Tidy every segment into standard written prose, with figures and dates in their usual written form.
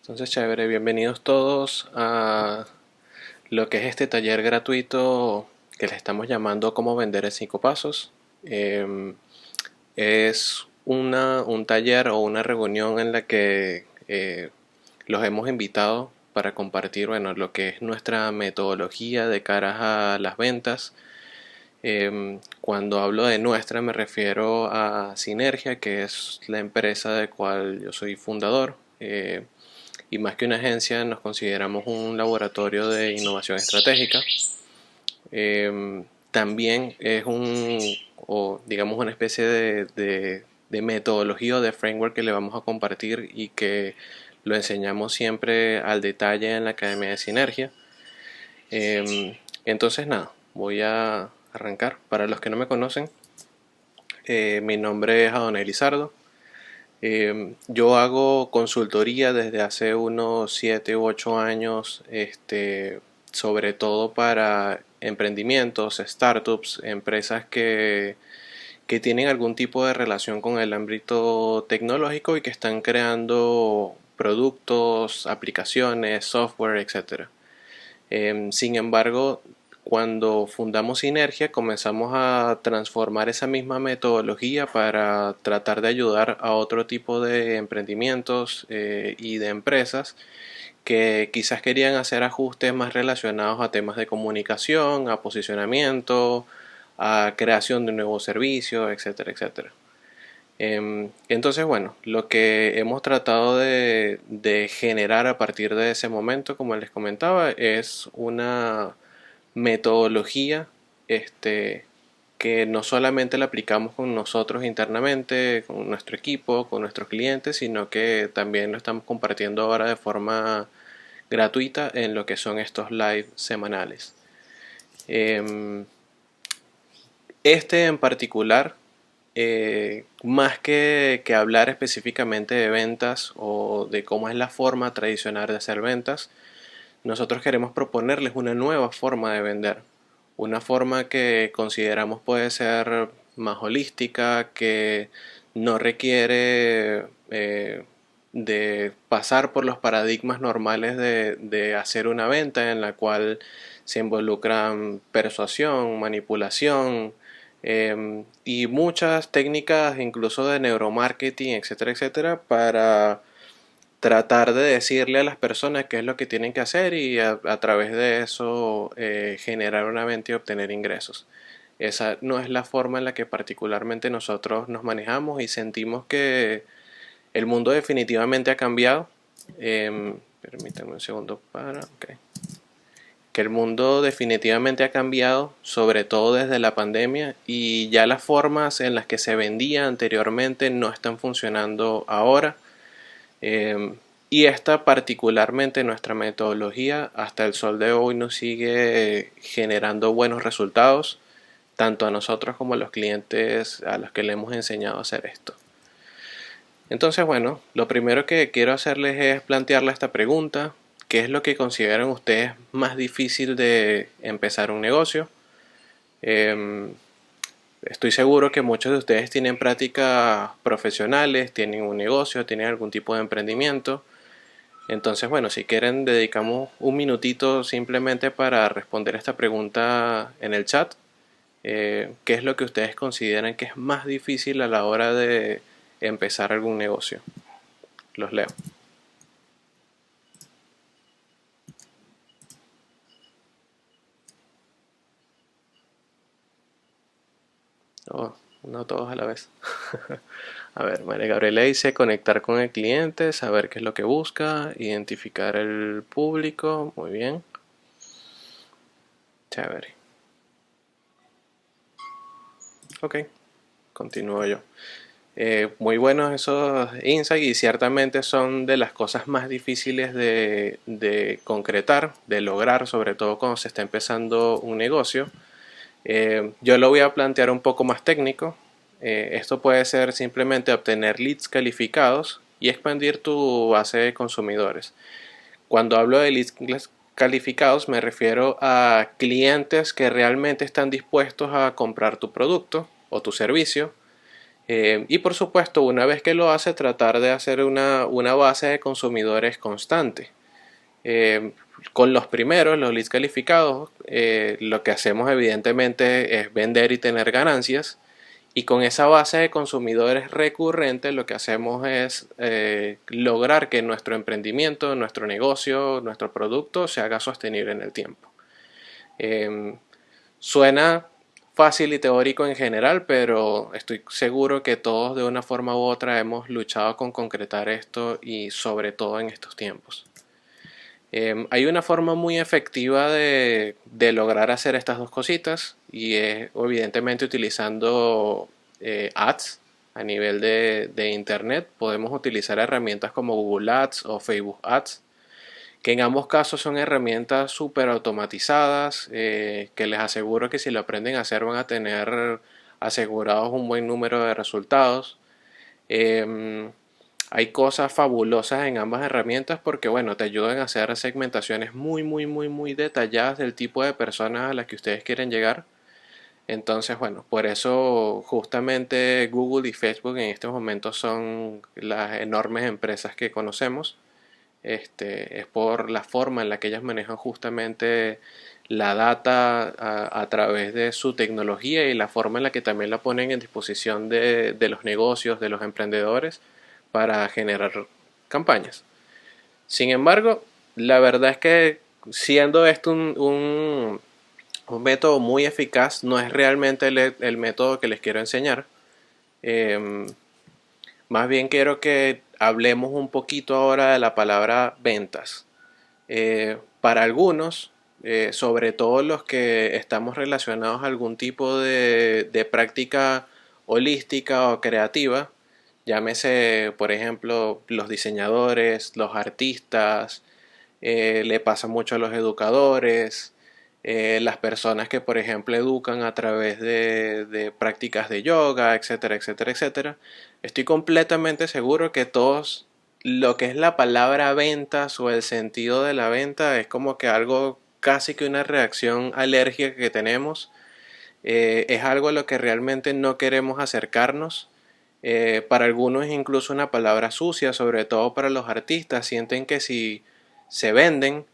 Entonces, chévere, bienvenidos todos a lo que es este taller gratuito que le estamos llamando Cómo vender en 5 pasos. Es un taller o una reunión en la que los hemos invitado para compartir, bueno, lo que es nuestra metodología de cara a las ventas. Cuando hablo de nuestra me refiero a Sinergia, que es la empresa de cual yo soy fundador. Y más que una agencia nos consideramos un laboratorio de innovación estratégica. También es o digamos una especie de metodología o de framework que le vamos a compartir y que lo enseñamos siempre al detalle en la Academia de Sinergia. Entonces nada, voy a arrancar. Para los que no me conocen, mi nombre es Adonai Lizardo. Yo hago consultoría desde hace unos 7 u 8 años, sobre todo para emprendimientos, startups, empresas que tienen algún tipo de relación con el ámbito tecnológico y que están creando productos, aplicaciones, software, etcétera. Sin embargo, cuando fundamos Sinergia, comenzamos a transformar esa misma metodología para tratar de ayudar a otro tipo de emprendimientos y de empresas que quizás querían hacer ajustes más relacionados a temas de comunicación, a posicionamiento, a creación de un nuevo servicio, etcétera, etcétera. Entonces, bueno, lo que hemos tratado de generar a partir de ese momento, como les comentaba, es una metodología que no solamente la aplicamos con nosotros internamente, con nuestro equipo, con nuestros clientes, sino que también lo estamos compartiendo ahora de forma gratuita en lo que son estos live semanales. Em, Este en particular, más que hablar específicamente de ventas o de cómo es la forma tradicional de hacer ventas, nosotros queremos proponerles una nueva forma de vender, una forma que consideramos puede ser más holística, que no requiere de pasar por los paradigmas normales de hacer una venta en la cual se involucran persuasión, manipulación, y muchas técnicas incluso de neuromarketing, etcétera, etcétera, para tratar de decirle a las personas qué es lo que tienen que hacer y a través de eso generar una venta y obtener ingresos. Esa no es la forma en la que particularmente nosotros nos manejamos y sentimos que el mundo definitivamente ha cambiado. Permítanme un segundo para... Okay. Que el mundo definitivamente ha cambiado, sobre todo desde la pandemia, y ya las formas en las que se vendía anteriormente no están funcionando ahora. Eh, y esta particularmente nuestra metodología hasta el sol de hoy nos sigue generando buenos resultados, tanto a nosotros como a los clientes a los que le hemos enseñado a hacer esto. Entonces, bueno, lo primero que quiero hacerles es plantearle esta pregunta: ¿qué es lo que consideran ustedes más difícil de empezar un negocio? Eh, Estoy seguro que muchos de ustedes tienen prácticas profesionales, tienen un negocio, tienen algún tipo de emprendimiento. Entonces, bueno, si quieren, dedicamos un minutito simplemente para responder esta pregunta en el chat. ¿Qué es lo que ustedes consideran que es más difícil a la hora de empezar algún negocio? Los leo. Oh, no todos a la vez. A ver, María Gabriela dice conectar con el cliente, saber qué es lo que busca, identificar el público. Muy bien. Chévere. Ok, continúo yo. Muy buenos esos insights y ciertamente son de las cosas más difíciles de concretar, de lograr, sobre todo cuando se está empezando un negocio. Yo lo voy a plantear un poco más técnico. Esto puede ser simplemente obtener leads calificados y expandir tu base de consumidores. Cuando hablo de leads calificados me refiero a clientes que realmente están dispuestos a comprar tu producto o tu servicio, Y por supuesto, una vez que lo hace, tratar de hacer una base de consumidores constante. Eh, con los primeros, los leads calificados, lo que hacemos evidentemente es vender y tener ganancias. Y con esa base de consumidores recurrentes, lo que hacemos es lograr que nuestro emprendimiento, nuestro negocio, nuestro producto se haga sostenible en el tiempo. Eh, Suena fácil y teórico en general, pero estoy seguro que todos de una forma u otra hemos luchado con concretar esto y sobre todo en estos tiempos. Hay una forma muy efectiva de lograr hacer estas dos cositas y es evidentemente utilizando ads a nivel de internet. Podemos utilizar herramientas como Google Ads o Facebook Ads, que en ambos casos son herramientas súper automatizadas, que les aseguro que si lo aprenden a hacer van a tener asegurados un buen número de resultados. Em, Hay cosas fabulosas en ambas herramientas porque, bueno, te ayudan a hacer segmentaciones muy detalladas del tipo de personas a las que ustedes quieren llegar. Entonces, bueno, por eso justamente Google y Facebook en estos momentos son las enormes empresas que conocemos. Es por la forma en la que ellas manejan justamente la data a través de su tecnología y la forma en la que también la ponen en disposición de los negocios, de los emprendedores para generar campañas. Sin embargo, la verdad es que siendo esto un método muy eficaz, no es realmente el método que les quiero enseñar. Em, Más bien quiero que hablemos un poquito ahora de la palabra ventas. Para algunos, sobre todo los que estamos relacionados a algún tipo de práctica holística o creativa, llámese, por ejemplo, los diseñadores, los artistas, le pasa mucho a los educadores, las personas que, por ejemplo, educan a través de prácticas de yoga, etcétera, etcétera, etcétera. Estoy completamente seguro que todos lo que es la palabra ventas o el sentido de la venta es como que algo casi que una reacción alérgica que tenemos. Es algo a lo que realmente no queremos acercarnos. Para algunos es incluso una palabra sucia, sobre todo para los artistas. Sienten que si se venden,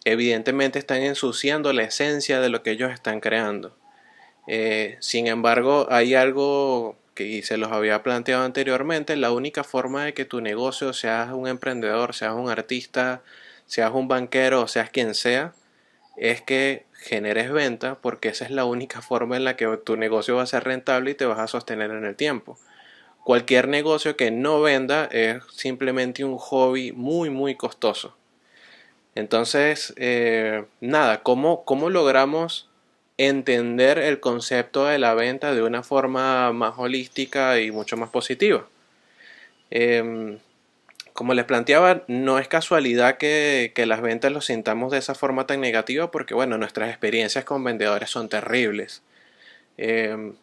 evidentemente están ensuciando la esencia de lo que ellos están creando. Sin embargo, hay algo que se los había planteado anteriormente, la única forma de que tu negocio, seas un emprendedor, seas un artista, seas un banquero, seas quien sea, es que generes venta, porque esa es la única forma en la que tu negocio va a ser rentable y te vas a sostener en el tiempo. Cualquier negocio que no venda es simplemente un hobby muy costoso. Entonces, nada, ¿cómo logramos entender el concepto de la venta de una forma más holística y mucho más positiva? Em, Como les planteaba, no es casualidad que las ventas lo sintamos de esa forma tan negativa porque, bueno, nuestras experiencias con vendedores son terribles.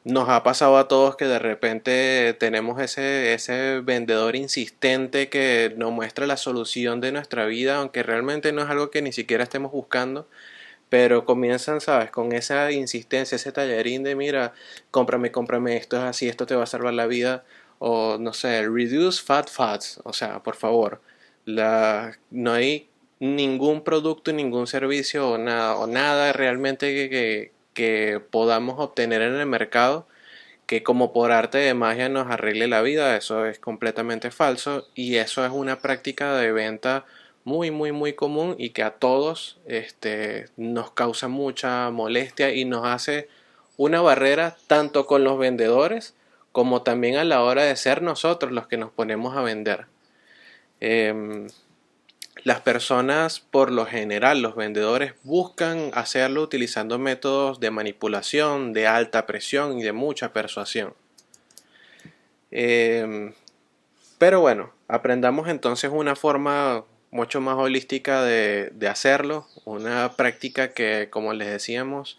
Nos ha pasado a todos que de repente tenemos ese vendedor insistente que nos muestra la solución de nuestra vida, aunque realmente no es algo que ni siquiera estemos buscando, pero comienzan, ¿sabes? Con esa insistencia, ese tallarín de, mira, cómprame, esto es así, esto te va a salvar la vida, o no sé, reduce fat fats, o sea, por favor, no hay ningún producto, ningún servicio o nada realmente que podamos obtener en el mercado que como por arte de magia nos arregle la vida. Eso es completamente falso y eso es una práctica de venta muy común y que a todos nos causa mucha molestia y nos hace una barrera tanto con los vendedores como también a la hora de ser nosotros los que nos ponemos a vender. Em, las personas, por lo general, los vendedores buscan hacerlo utilizando métodos de manipulación, de alta presión y de mucha persuasión. Em, pero bueno, aprendamos entonces una forma mucho más holística de hacerlo, una práctica que, como les decíamos,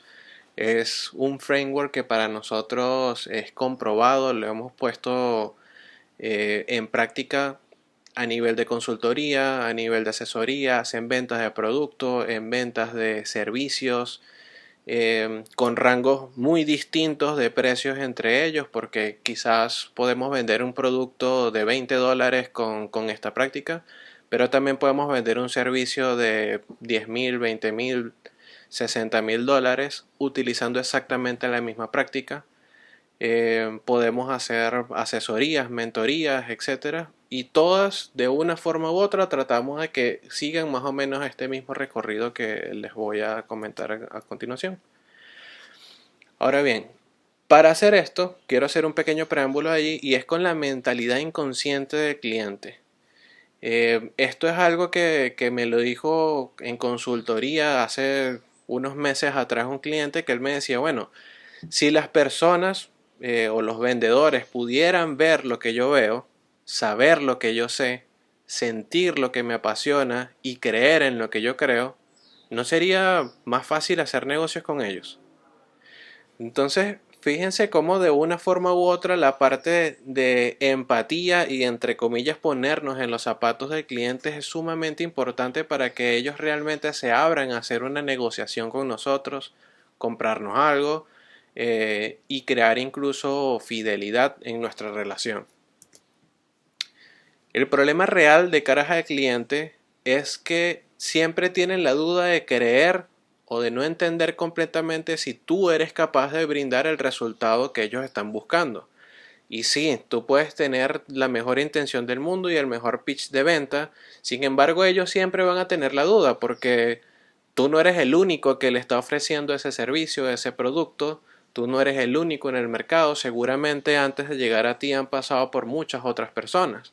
es un framework que para nosotros es comprobado, lo hemos puesto en práctica a nivel de consultoría, a nivel de asesorías, en ventas de productos, en ventas de servicios, con rangos muy distintos de precios entre ellos, porque quizás podemos vender un producto de $20 con esta práctica, pero también podemos vender un servicio de 10.000, 20.000, $60.000 utilizando exactamente la misma práctica. Podemos hacer asesorías, mentorías, etcétera, y todas de una forma u otra tratamos de que sigan más o menos este mismo recorrido que les voy a comentar a continuación. Ahora bien, para hacer esto quiero hacer un pequeño preámbulo allí, y es con la mentalidad inconsciente del cliente. Esto es algo que me lo dijo en consultoría hace unos meses atrás un cliente, que él me decía, bueno, si las personas o los vendedores pudieran ver lo que yo veo, saber lo que yo sé, sentir lo que me apasiona y creer en lo que yo creo, ¿no sería más fácil hacer negocios con ellos? Entonces, fíjense cómo de una forma u otra la parte de empatía y entre comillas ponernos en los zapatos del cliente es sumamente importante para que ellos realmente se abran a hacer una negociación con nosotros, comprarnos algo y crear incluso fidelidad en nuestra relación. El problema real de caras al cliente es que siempre tienen la duda de creer o de no entender completamente si tú eres capaz de brindar el resultado que ellos están buscando. Y sí, tú puedes tener la mejor intención del mundo y el mejor pitch de venta, sin embargo ellos siempre van a tener la duda porque tú no eres el único que le está ofreciendo ese servicio, ese producto, tú no eres el único en el mercado, seguramente antes de llegar a ti han pasado por muchas otras personas.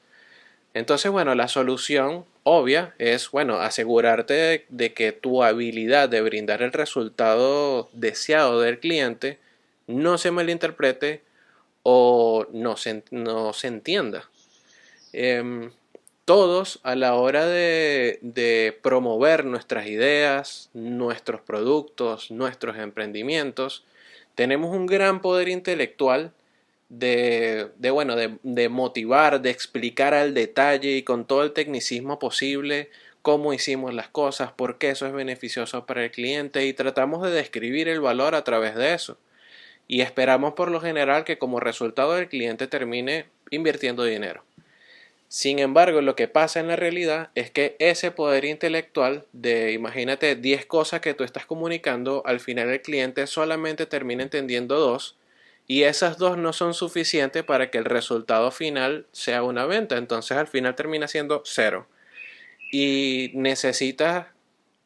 Entonces, bueno, la solución obvia es, bueno, asegurarte de que tu habilidad de brindar el resultado deseado del cliente no se malinterprete o no se entienda. Em, Todos a la hora de promover nuestras ideas, nuestros productos, nuestros emprendimientos, tenemos un gran poder intelectual de motivar, de explicar al detalle y con todo el tecnicismo posible cómo hicimos las cosas, por qué eso es beneficioso para el cliente, y tratamos de describir el valor a través de eso. Y esperamos por lo general que como resultado el cliente termine invirtiendo dinero. Sin embargo, lo que pasa en la realidad es que ese poder intelectual de, imagínate, 10 cosas que tú estás comunicando, al final el cliente solamente termina entendiendo dos, y esas dos no son suficientes para que el resultado final sea una venta. Entonces al final termina siendo cero. Y necesitas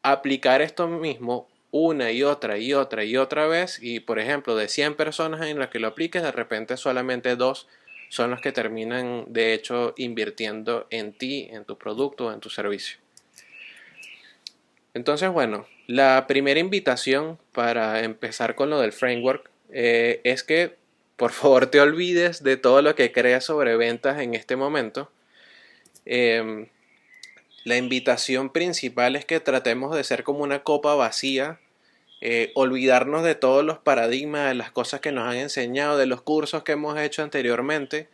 aplicar esto mismo una y otra y otra y otra vez, y por ejemplo de 100 personas en las que lo apliques, de repente solamente dos son los que terminan de hecho invirtiendo en ti, en tu producto o en tu servicio. Entonces, bueno, la primera invitación para empezar con lo del framework es que por favor te olvides de todo lo que creas sobre ventas en este momento. Eh, la invitación principal es que tratemos de ser como una copa vacía, olvidarnos de todos los paradigmas, de las cosas que nos han enseñado, de los cursos que hemos hecho anteriormente,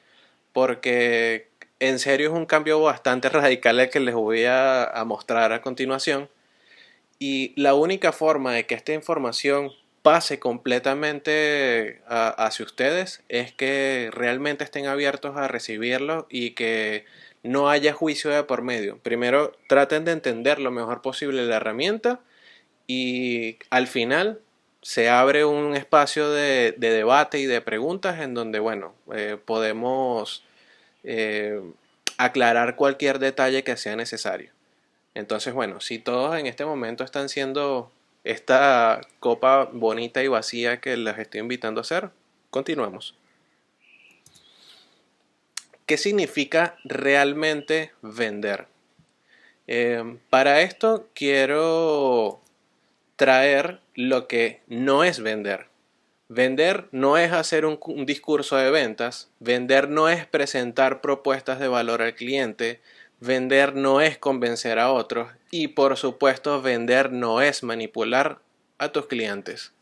porque en serio es un cambio bastante radical el que les voy a mostrar a continuación. Y la única forma de que esta información pase completamente hacia ustedes es que realmente estén abiertos a recibirlo y que no haya juicio de por medio. Primero traten de entender lo mejor posible la herramienta, y al final se abre un espacio de debate y de preguntas en donde, bueno, podemos eh, aclarar cualquier detalle que sea necesario. Entonces, bueno, si todos en este momento están siendo esta copa bonita y vacía que les estoy invitando a hacer, continuamos. ¿Qué significa realmente vender? Para esto quiero traer lo que no es vender. Vender no es hacer un discurso de ventas, vender no es presentar propuestas de valor al cliente, vender no es convencer a otros, y por supuesto vender no es manipular a tus clientes.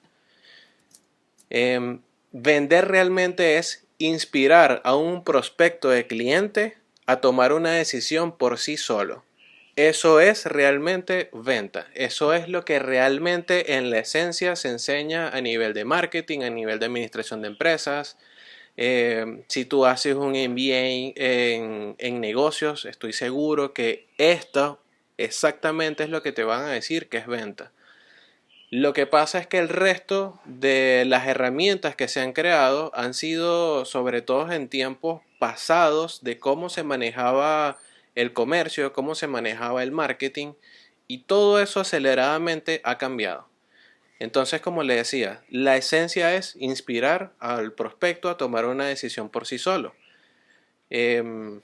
Vender realmente es inspirar a un prospecto de cliente a tomar una decisión por sí solo. Eso es realmente venta. Eso es lo que realmente en la esencia se enseña a nivel de marketing, a nivel de administración de empresas. Si tú haces un MBA en negocios, estoy seguro que esto exactamente es lo que te van a decir que es venta. Lo que pasa es que el resto de las herramientas que se han creado han sido sobre todo en tiempos pasados de cómo se manejaba el comercio, cómo se manejaba el marketing y todo eso aceleradamente ha cambiado. Entonces, como le decía, la esencia es inspirar al prospecto a tomar una decisión por sí solo. Em,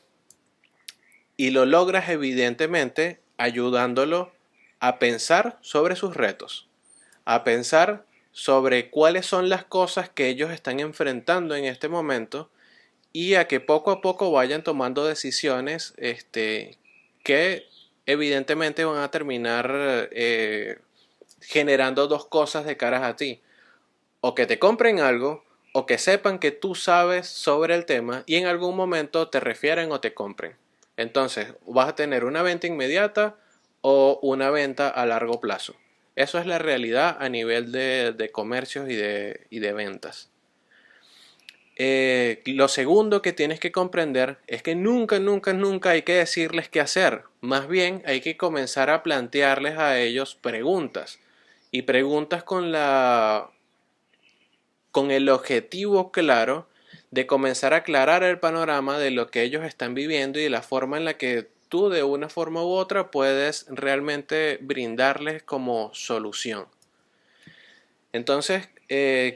y lo logras evidentemente ayudándolo a pensar sobre sus retos, a pensar sobre cuáles son las cosas que ellos están enfrentando en este momento y a que poco a poco vayan tomando decisiones que evidentemente van a terminar generando dos cosas de caras a ti. O que te compren algo o que sepan que tú sabes sobre el tema y en algún momento te refieren o te compren. Entonces, vas a tener una venta inmediata o una venta a largo plazo. Eso es la realidad a nivel de comercios y de ventas. Lo segundo que tienes que comprender es que nunca, nunca, nunca hay que decirles qué hacer. Más bien hay que comenzar a plantearles a ellos preguntas. Y preguntas con el objetivo claro de comenzar a aclarar el panorama de lo que ellos están viviendo y de la forma en la que tú de una forma u otra puedes realmente brindarles como solución. Entonces,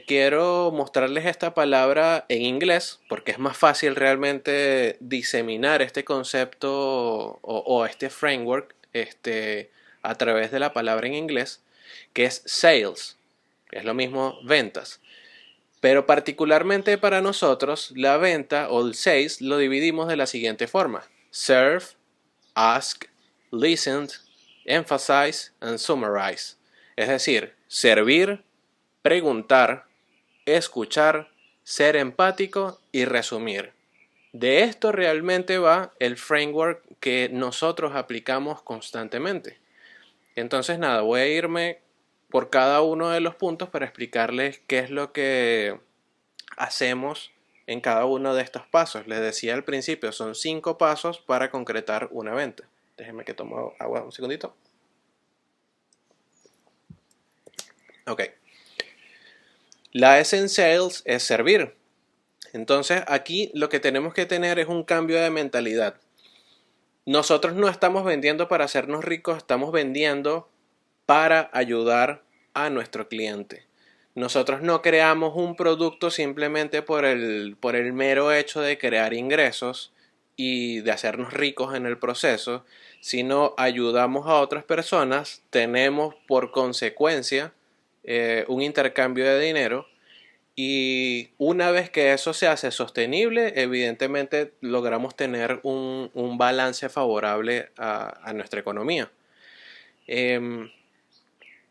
quiero mostrarles esta palabra en inglés porque es más fácil realmente diseminar este concepto o este framework a través de la palabra en inglés, que es sales, que es lo mismo ventas. Pero particularmente para nosotros, la venta o el sales lo dividimos de la siguiente forma: serve, ask, listen, emphasize and summarize. Es decir, servir, preguntar, escuchar, ser empático y resumir. De esto realmente va el framework que nosotros aplicamos constantemente. Entonces nada, voy a irme por cada uno de los puntos para explicarles qué es lo que hacemos en cada uno de estos pasos. Les decía al principio, son 5 pasos para concretar una venta. Déjenme que tomo agua un segundito. Ok. La S en Sales es servir. Entonces aquí lo que tenemos que tener es un cambio de mentalidad. Nosotros no estamos vendiendo para hacernos ricos, estamos vendiendo para ayudar a nuestro cliente. Nosotros no creamos un producto simplemente por el mero hecho de crear ingresos y de hacernos ricos en el proceso, sino ayudamos a otras personas, tenemos por consecuencia un intercambio de dinero y una vez que eso se hace sostenible, evidentemente logramos tener un balance favorable a nuestra economía. Em,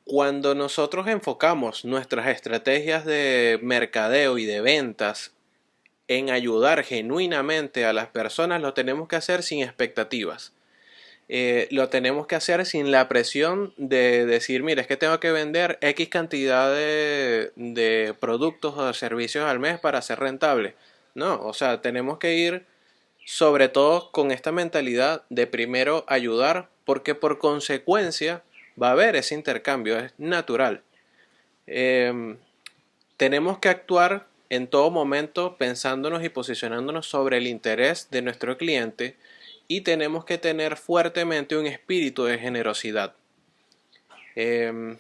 Cuando nosotros enfocamos nuestras estrategias de mercadeo y de ventas en ayudar genuinamente a las personas, lo tenemos que hacer sin expectativas. Lo tenemos que hacer sin la presión de decir, mira, es que tengo que vender X cantidad de productos o de servicios al mes para ser rentable. No, o sea, tenemos que ir sobre todo con esta mentalidad de primero ayudar, porque por consecuencia va a haber ese intercambio, es natural. Eh, Tenemos que actuar en todo momento pensándonos y posicionándonos sobre el interés de nuestro cliente y tenemos que tener fuertemente un espíritu de generosidad. Eh,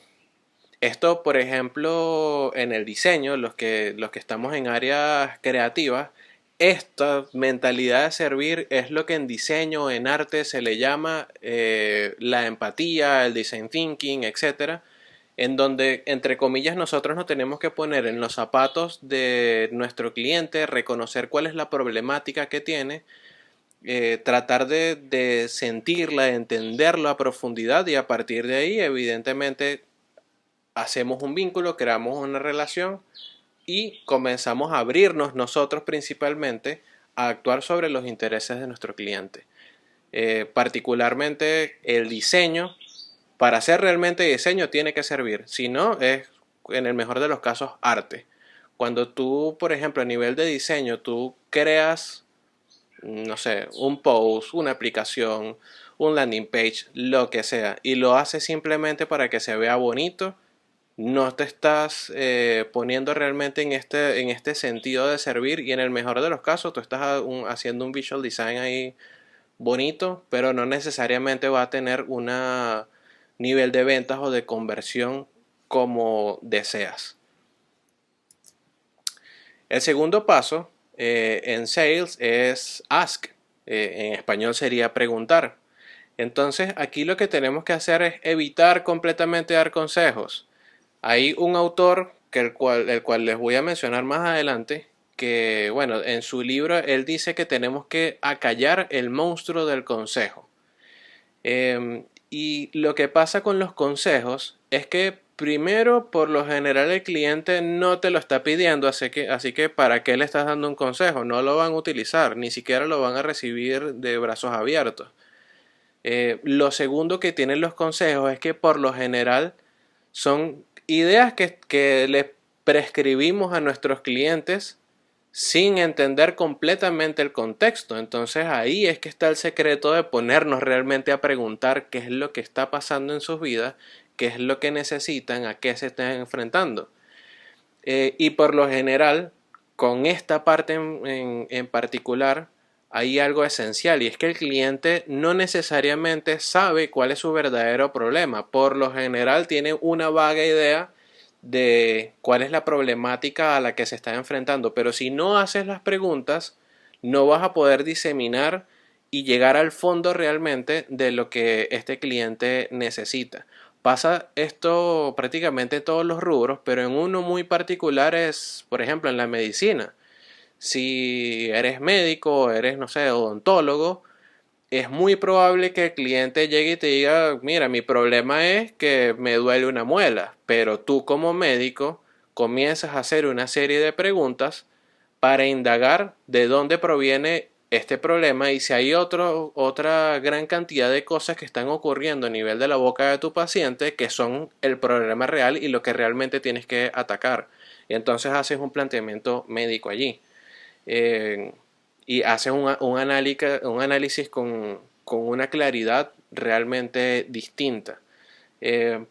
Esto, por ejemplo, en el diseño, los que estamos en áreas creativas, esta mentalidad de servir es lo que en diseño, en arte se le llama la empatía, el design thinking, etcétera, en donde, entre comillas, nosotros nos tenemos que poner en los zapatos de nuestro cliente, reconocer cuál es la problemática que tiene, tratar de sentirla, de entenderlo a profundidad y a partir de ahí, evidentemente, hacemos un vínculo, creamos una relación y comenzamos a abrirnos nosotros principalmente a actuar sobre los intereses de nuestro cliente. Particularmente el diseño, para hacer realmente diseño tiene que servir, si no es en el mejor de los casos arte. Cuando tú, por ejemplo, a nivel de diseño, tú creas, no sé, un post, una aplicación, un landing page, lo que sea, y lo haces simplemente para que se vea bonito, no te estás poniendo realmente en este sentido de servir, y en el mejor de los casos tú estás haciendo un visual design ahí bonito, pero no necesariamente va a tener un nivel de ventas o de conversión como deseas. El segundo paso en sales es ask. En español sería preguntar. Entonces aquí lo que tenemos que hacer es evitar completamente dar consejos. Hay un autor que el cual les voy a mencionar más adelante, que bueno, en su libro él dice que tenemos que acallar el monstruo del consejo. Y lo que pasa con los consejos es que primero, por lo general, el cliente no te lo está pidiendo, así que ¿para qué le estás dando un consejo? No lo van a utilizar, ni siquiera lo van a recibir de brazos abiertos. Lo segundo que tienen los consejos es que por lo general son ideas que les prescribimos a nuestros clientes sin entender completamente el contexto. Entonces ahí es que está el secreto de ponernos realmente a preguntar qué es lo que está pasando en sus vidas, qué es lo que necesitan, a qué se están enfrentando. Y por lo general, con esta parte en particular, hay algo esencial, y es que el cliente no necesariamente sabe cuál es su verdadero problema. Por lo general tiene una vaga idea de cuál es la problemática a la que se está enfrentando, pero si no haces las preguntas, no vas a poder diseminar y llegar al fondo realmente de lo que este cliente necesita. Pasa esto prácticamente en todos los rubros, pero en uno muy particular es, por ejemplo, en la medicina. Si eres médico o eres, no sé, odontólogo, es muy probable que el cliente llegue y te diga, mira, mi problema es que me duele una muela, pero tú como médico comienzas a hacer una serie de preguntas para indagar de dónde proviene este problema y si hay otra gran cantidad de cosas que están ocurriendo a nivel de la boca de tu paciente que son el problema real y lo que realmente tienes que atacar. Y entonces haces un planteamiento médico allí. Eh, y haces un análisis con una claridad realmente distinta.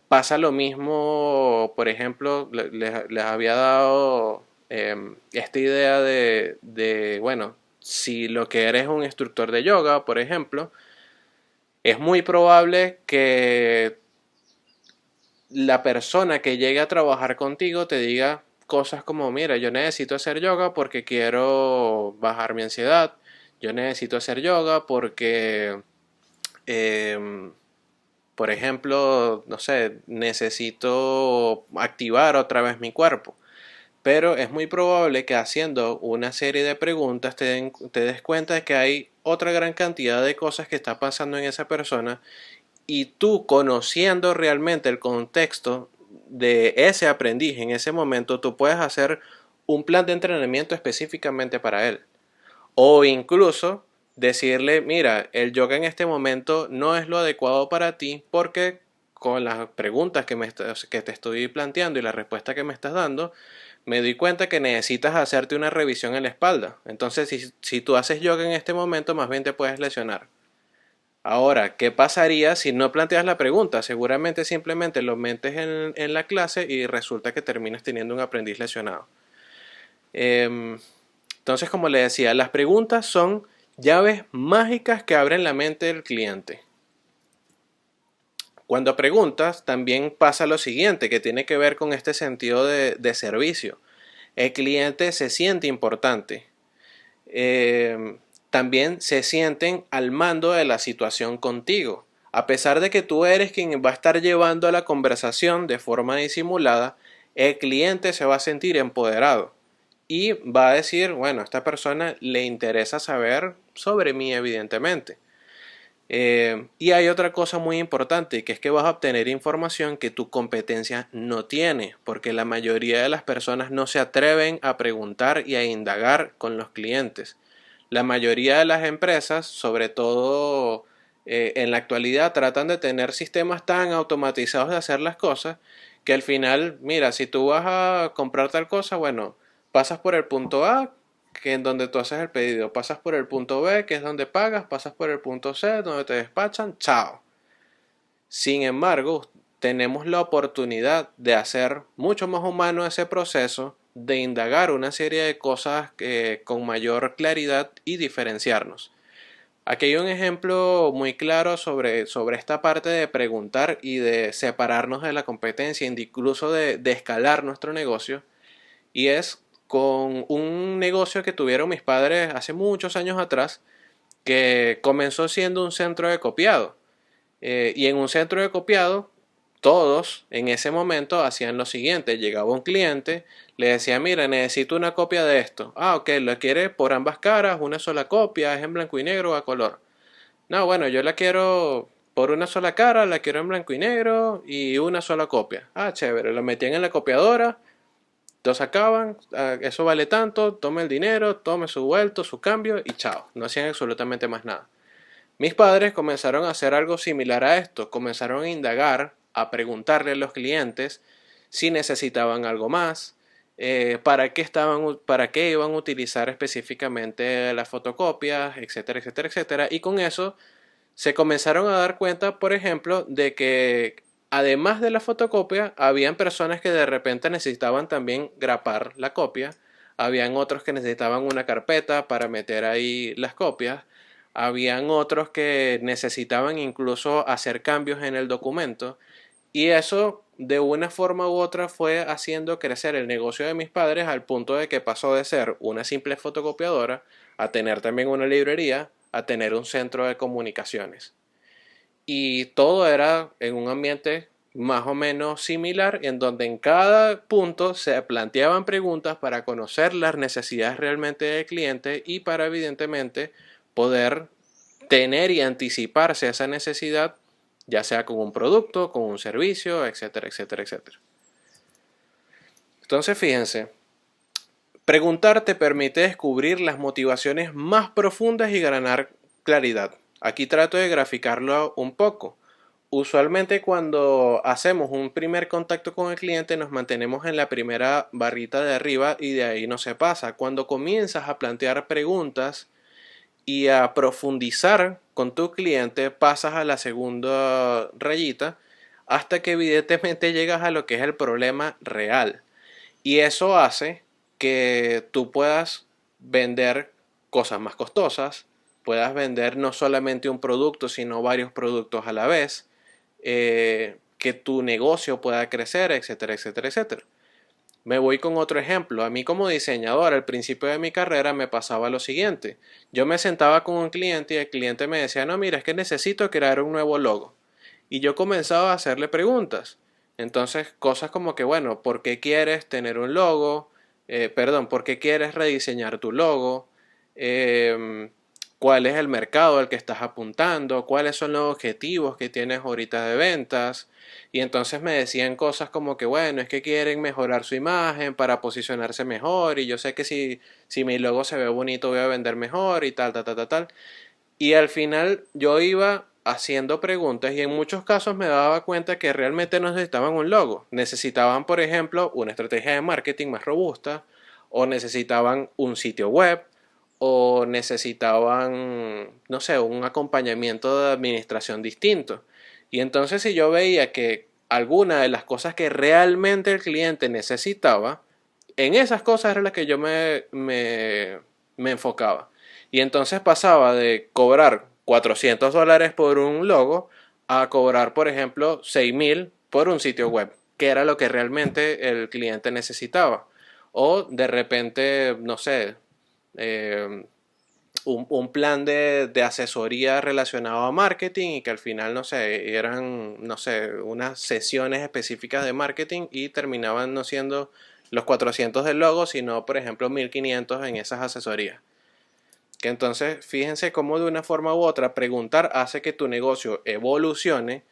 Pasa lo mismo, por ejemplo, les había dado esta idea bueno, si lo que eres un instructor de yoga, por ejemplo, es muy probable que la persona que llegue a trabajar contigo te diga cosas como, mira, yo necesito hacer yoga porque quiero bajar mi ansiedad, yo necesito hacer yoga porque, eh, por ejemplo, no sé, necesito activar otra vez mi cuerpo. Pero es muy probable que haciendo una serie de preguntas te des cuenta de que hay otra gran cantidad de cosas que está pasando en esa persona, y tú conociendo realmente el contexto de ese aprendiz en ese momento, tú puedes hacer un plan de entrenamiento específicamente para él. O incluso decirle, mira, el yoga en este momento no es lo adecuado para ti porque con las preguntas que te estoy planteando y la respuesta que me estás dando, me doy cuenta que necesitas hacerte una revisión en la espalda. Entonces, si tú haces yoga en este momento, más bien te puedes lesionar. Ahora, ¿qué pasaría si no planteas la pregunta? Seguramente simplemente lo metes en la clase y resulta que terminas teniendo un aprendiz lesionado. Em, entonces, como le decía, las preguntas son llaves mágicas que abren la mente del cliente. Cuando preguntas, también pasa lo siguiente, que tiene que ver con este sentido de servicio. El cliente se siente importante. También se sienten al mando de la situación contigo. A pesar de que tú eres quien va a estar llevando la conversación de forma disimulada, el cliente se va a sentir empoderado y va a decir, bueno, a esta persona le interesa saber sobre mí, evidentemente. Y hay otra cosa muy importante, que es que vas a obtener información que tu competencia no tiene, porque la mayoría de las personas no se atreven a preguntar y a indagar con los clientes. La mayoría de las empresas, sobre todo En la actualidad tratan de tener sistemas tan automatizados de hacer las cosas que al final, mira, si tú vas a comprar tal cosa, bueno, pasas por el punto A, que es donde tú haces el pedido, pasas por el punto B, que es donde pagas, pasas por el punto C, donde te despachan, chao. Sin embargo, tenemos la oportunidad de hacer mucho más humano ese proceso, de indagar una serie de cosas con mayor claridad y diferenciarnos. Aquí hay un ejemplo muy claro sobre esta parte de preguntar y de separarnos de la competencia, incluso de escalar nuestro negocio, y es con un negocio que tuvieron mis padres hace muchos años atrás, que comenzó siendo un centro de copiado. Y en un centro de copiado, todos en ese momento hacían lo siguiente: llegaba un cliente, le decía, mira, necesito una copia de esto. Ah, ok, ¿lo quiere por ambas caras, una sola copia, es en blanco y negro o a color? No, bueno, yo la quiero por una sola cara, la quiero en blanco y negro y una sola copia. Ah, chévere, lo metían en la copiadora, lo sacaban, eso vale tanto, tome el dinero, tome su vuelto, su cambio y chao. No hacían absolutamente más nada. Mis padres comenzaron a hacer algo similar a esto, comenzaron a indagar, a preguntarle a los clientes si necesitaban algo más, para qué iban a utilizar específicamente las fotocopias, etcétera, etcétera, etcétera. Y con eso se comenzaron a dar cuenta, por ejemplo, de que además de la fotocopia, habían personas que de repente necesitaban también grapar la copia, habían otros que necesitaban una carpeta para meter ahí las copias, habían otros que necesitaban incluso hacer cambios en el documento, y eso de una forma u otra fue haciendo crecer el negocio de mis padres al punto de que pasó de ser una simple fotocopiadora a tener también una librería, a tener un centro de comunicaciones. Y todo era en un ambiente más o menos similar, en donde en cada punto se planteaban preguntas para conocer las necesidades realmente del cliente y para evidentemente poder tener y anticiparse a esa necesidad, ya sea con un producto, con un servicio, etcétera, etcétera, etcétera. Entonces, fíjense, preguntar te permite descubrir las motivaciones más profundas y ganar claridad. Aquí trato de graficarlo un poco. Usualmente cuando hacemos un primer contacto con el cliente nos mantenemos en la primera barrita de arriba y de ahí no se pasa. Cuando comienzas a plantear preguntas y a profundizar con tu cliente, pasas a la segunda rayita hasta que evidentemente llegas a lo que es el problema real. Y eso hace que tú puedas vender cosas más costosas, puedas vender no solamente un producto, sino varios productos a la vez, que tu negocio pueda crecer, etcétera, etcétera, etcétera. Me voy con otro ejemplo. A mí como diseñador al principio de mi carrera me pasaba lo siguiente. Yo me sentaba con un cliente y el cliente me decía, no, mira, es que necesito crear un nuevo logo. Y yo comenzaba a hacerle preguntas. Entonces, cosas como que, bueno, ¿por qué quieres tener un logo? Perdón, ¿por qué quieres rediseñar tu logo? ¿Cuál es el mercado al que estás apuntando? ¿Cuáles son los objetivos que tienes ahorita de ventas? Y entonces me decían cosas como que, bueno, es que quieren mejorar su imagen para posicionarse mejor y yo sé que si mi logo se ve bonito voy a vender mejor y tal, tal, tal, tal, tal. Y al final yo iba haciendo preguntas y en muchos casos me daba cuenta que realmente no necesitaban un logo. Necesitaban, por ejemplo, una estrategia de marketing más robusta, o necesitaban un sitio web, o necesitaban, no sé, un acompañamiento de administración distinto. Y entonces si yo veía que alguna de las cosas que realmente el cliente necesitaba, en esas cosas era las que yo me enfocaba. Y entonces pasaba de cobrar $400 por un logo a cobrar, por ejemplo, 6.000 por un sitio web, que era lo que realmente el cliente necesitaba. O de repente, no sé, eh, un plan de asesoría relacionado a marketing y que al final, no sé, eran, no sé, unas sesiones específicas de marketing y terminaban no siendo los 400 del logo, sino, por ejemplo, 1.500 en esas asesorías. Que entonces, fíjense cómo de una forma u otra preguntar hace que tu negocio evolucione,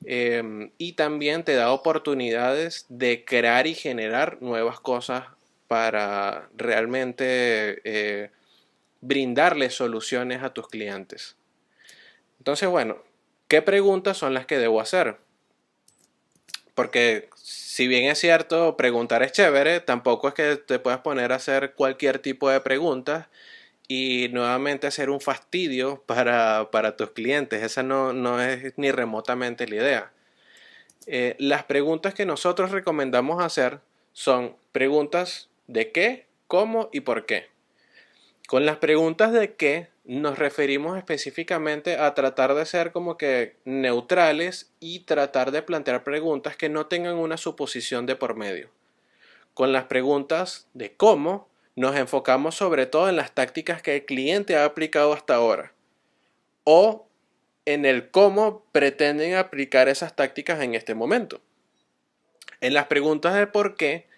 y también te da oportunidades de crear y generar nuevas cosas para realmente brindarle soluciones a tus clientes. Entonces, bueno, ¿qué preguntas son las que debo hacer? Porque si bien es cierto, preguntar es chévere, tampoco es que te puedas poner a hacer cualquier tipo de preguntas y nuevamente ser un fastidio para tus clientes. Esa no es ni remotamente la idea. Las preguntas que nosotros recomendamos hacer son preguntas de qué, cómo y por qué. Con las preguntas de qué nos referimos específicamente a tratar de ser como que neutrales y tratar de plantear preguntas que no tengan una suposición de por medio. Con las preguntas de cómo nos enfocamos sobre todo en las tácticas que el cliente ha aplicado hasta ahora o en el cómo pretenden aplicar esas tácticas en este momento. En las preguntas de por qué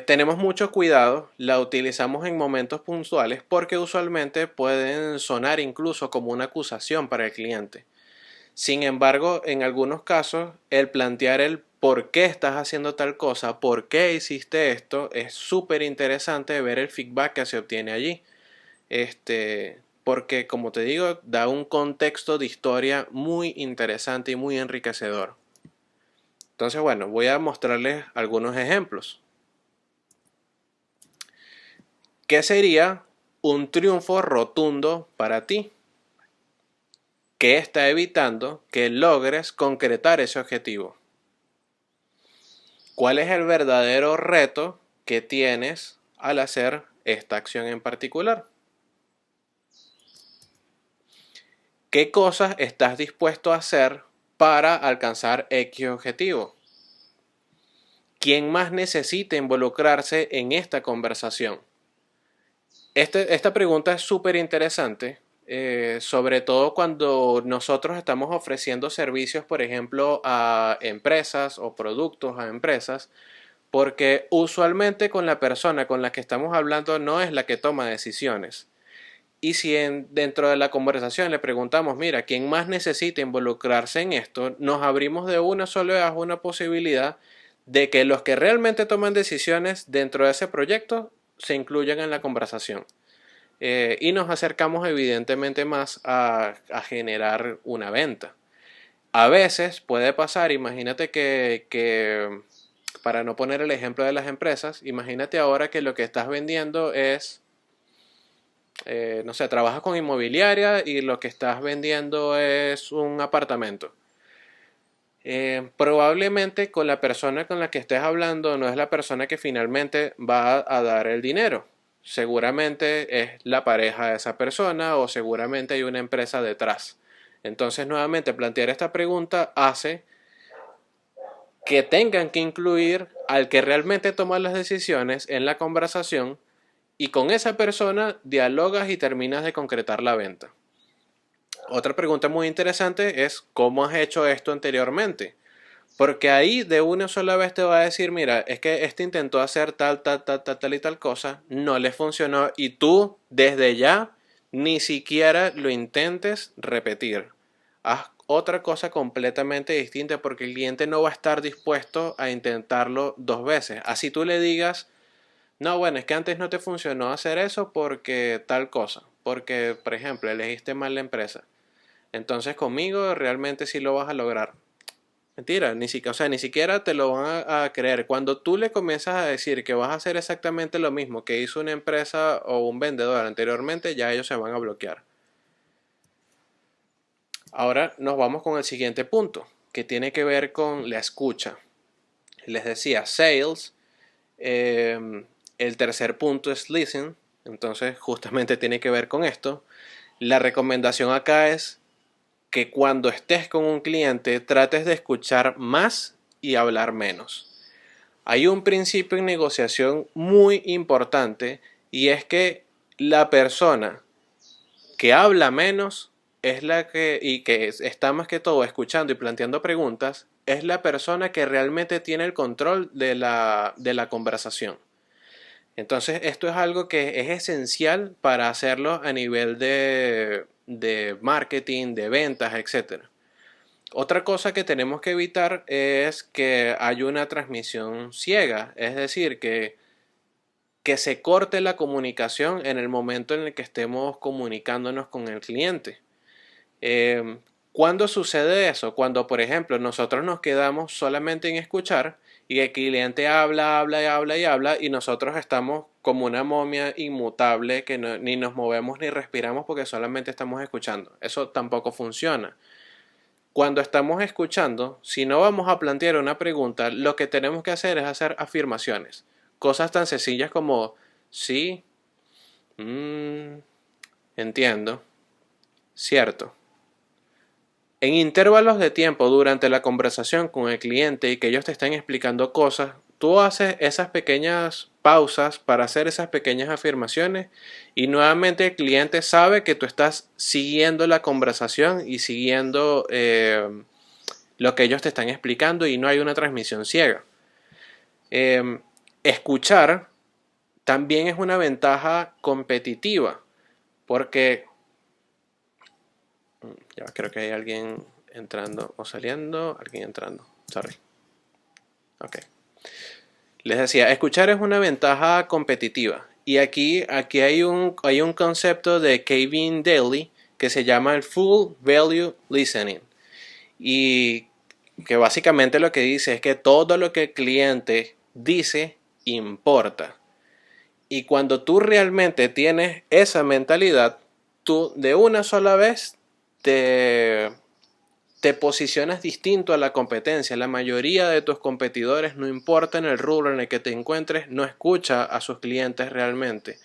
tenemos mucho cuidado, la utilizamos en momentos puntuales porque usualmente pueden sonar incluso como una acusación para el cliente. Sin embargo, en algunos casos, el plantear el por qué estás haciendo tal cosa, por qué hiciste esto, es súper interesante ver el feedback que se obtiene allí. Porque, como te digo, da un contexto de historia muy interesante y muy enriquecedor. Entonces, bueno, voy a mostrarles algunos ejemplos. ¿Qué sería un triunfo rotundo para ti? ¿Qué está evitando que logres concretar ese objetivo? ¿Cuál es el verdadero reto que tienes al hacer esta acción en particular? ¿Qué cosas estás dispuesto a hacer para alcanzar X objetivo? ¿Quién más necesita involucrarse en esta conversación? Esta pregunta es súper interesante, sobre todo cuando nosotros estamos ofreciendo servicios, por ejemplo, a empresas o productos a empresas, porque usualmente con la persona con la que estamos hablando no es la que toma decisiones. Y si dentro de la conversación le preguntamos, mira, ¿quién más necesita involucrarse en esto? Nos abrimos de una sola vez una posibilidad de que los que realmente toman decisiones dentro de ese proyecto se incluyan en la conversación. Y nos acercamos evidentemente más a generar una venta. A veces puede pasar, imagínate que, para no poner el ejemplo de las empresas, imagínate ahora que lo que estás vendiendo es, no sé, trabajas con inmobiliaria y lo que estás vendiendo es un apartamento. Probablemente con la persona con la que estés hablando no es la persona que finalmente va a dar el dinero. Seguramente es la pareja de esa persona o seguramente hay una empresa detrás. Entonces, nuevamente, plantear esta pregunta hace que tengan que incluir al que realmente toma las decisiones en la conversación y con esa persona dialogas y terminas de concretar la venta. Otra pregunta muy interesante es ¿cómo has hecho esto anteriormente? Porque ahí de una sola vez te va a decir, mira, es que este intentó hacer tal y tal cosa, no le funcionó y tú desde ya ni siquiera lo intentes repetir. Haz otra cosa completamente distinta porque el cliente no va a estar dispuesto a intentarlo dos veces. Así tú le digas, no, bueno, es que antes no te funcionó hacer eso porque tal cosa, porque, por ejemplo, elegiste mal la empresa. Entonces conmigo realmente sí lo vas a lograr. Mentira, ni siquiera, o sea, ni siquiera te lo van a creer. Cuando tú le comienzas a decir que vas a hacer exactamente lo mismo que hizo una empresa o un vendedor anteriormente, ya ellos se van a bloquear. Ahora nos vamos con el siguiente punto, que tiene que ver con la escucha. Les decía, sales. El tercer punto es listen. Entonces, justamente tiene que ver con esto. La recomendación acá es que cuando estés con un cliente trates de escuchar más y hablar menos. Hay un principio en negociación muy importante y es que la persona que habla menos es la que y que está más que todo escuchando y planteando preguntas es la persona que realmente tiene el control de la conversación. Entonces esto es algo que es esencial para hacerlo a nivel de marketing, de ventas, etcétera. Otra cosa que tenemos que evitar es que haya una transmisión ciega, es decir, que se corte la comunicación en el momento en el que estemos comunicándonos con el cliente. ¿Cuándo sucede eso? Cuando, por ejemplo, nosotros nos quedamos solamente en escuchar y el cliente habla, habla y habla y habla y nosotros estamos como una momia inmutable que ni nos movemos ni respiramos porque solamente estamos escuchando. Eso tampoco funciona. Cuando estamos escuchando, si no vamos a plantear una pregunta, lo que tenemos que hacer es hacer afirmaciones. Cosas tan sencillas como sí, mm, entiendo, cierto. En intervalos de tiempo durante la conversación con el cliente y que ellos te estén explicando cosas, tú haces esas pequeñas pausas para hacer esas pequeñas afirmaciones y nuevamente el cliente sabe que tú estás siguiendo la conversación y siguiendo lo que ellos te están explicando y no hay una transmisión ciega. Eh, Escuchar también es una ventaja competitiva porque ya creo que hay alguien entrando o saliendo, alguien entrando. Sorry. Ok. Les decía, escuchar es una ventaja competitiva. Y aquí hay un concepto de Kevin Daly que se llama el Full Value Listening. Y que básicamente lo que dice es que todo lo que el cliente dice importa. Y cuando tú realmente tienes esa mentalidad, tú de una sola vez te te posicionas distinto a la competencia. La mayoría de tus competidores, no importa en el rubro en el que te encuentres, no escucha a sus clientes realmente.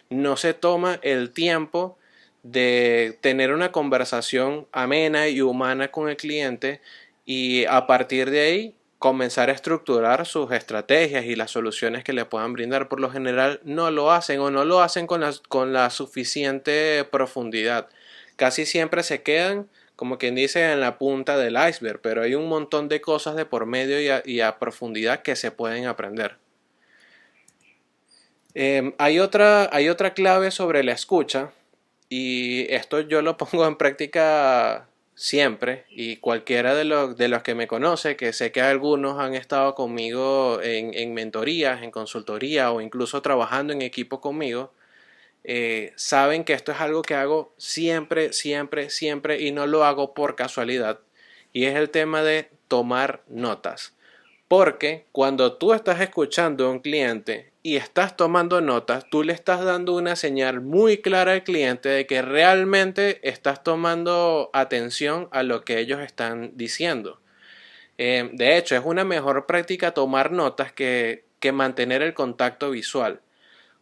No se toma el tiempo de tener una conversación amena y humana con el cliente y a partir de ahí comenzar a estructurar sus estrategias y las soluciones que le puedan brindar. Por lo general no lo hacen o no lo hacen con la suficiente profundidad. Casi siempre se quedan, como quien dice, en la punta del iceberg, pero hay un montón de cosas de por medio y a profundidad que se pueden aprender. Hay otra clave sobre la escucha y esto yo lo pongo en práctica siempre y cualquiera de los que me conoce, que sé que algunos han estado conmigo en mentorías, en consultoría o incluso trabajando en equipo conmigo, saben que esto es algo que hago siempre, siempre, siempre y no lo hago por casualidad. Y es el tema de tomar notas. Porque cuando tú estás escuchando a un cliente y estás tomando notas, tú le estás dando una señal muy clara al cliente de que realmente estás tomando atención a lo que ellos están diciendo. De hecho, es una mejor práctica tomar notas que mantener el contacto visual.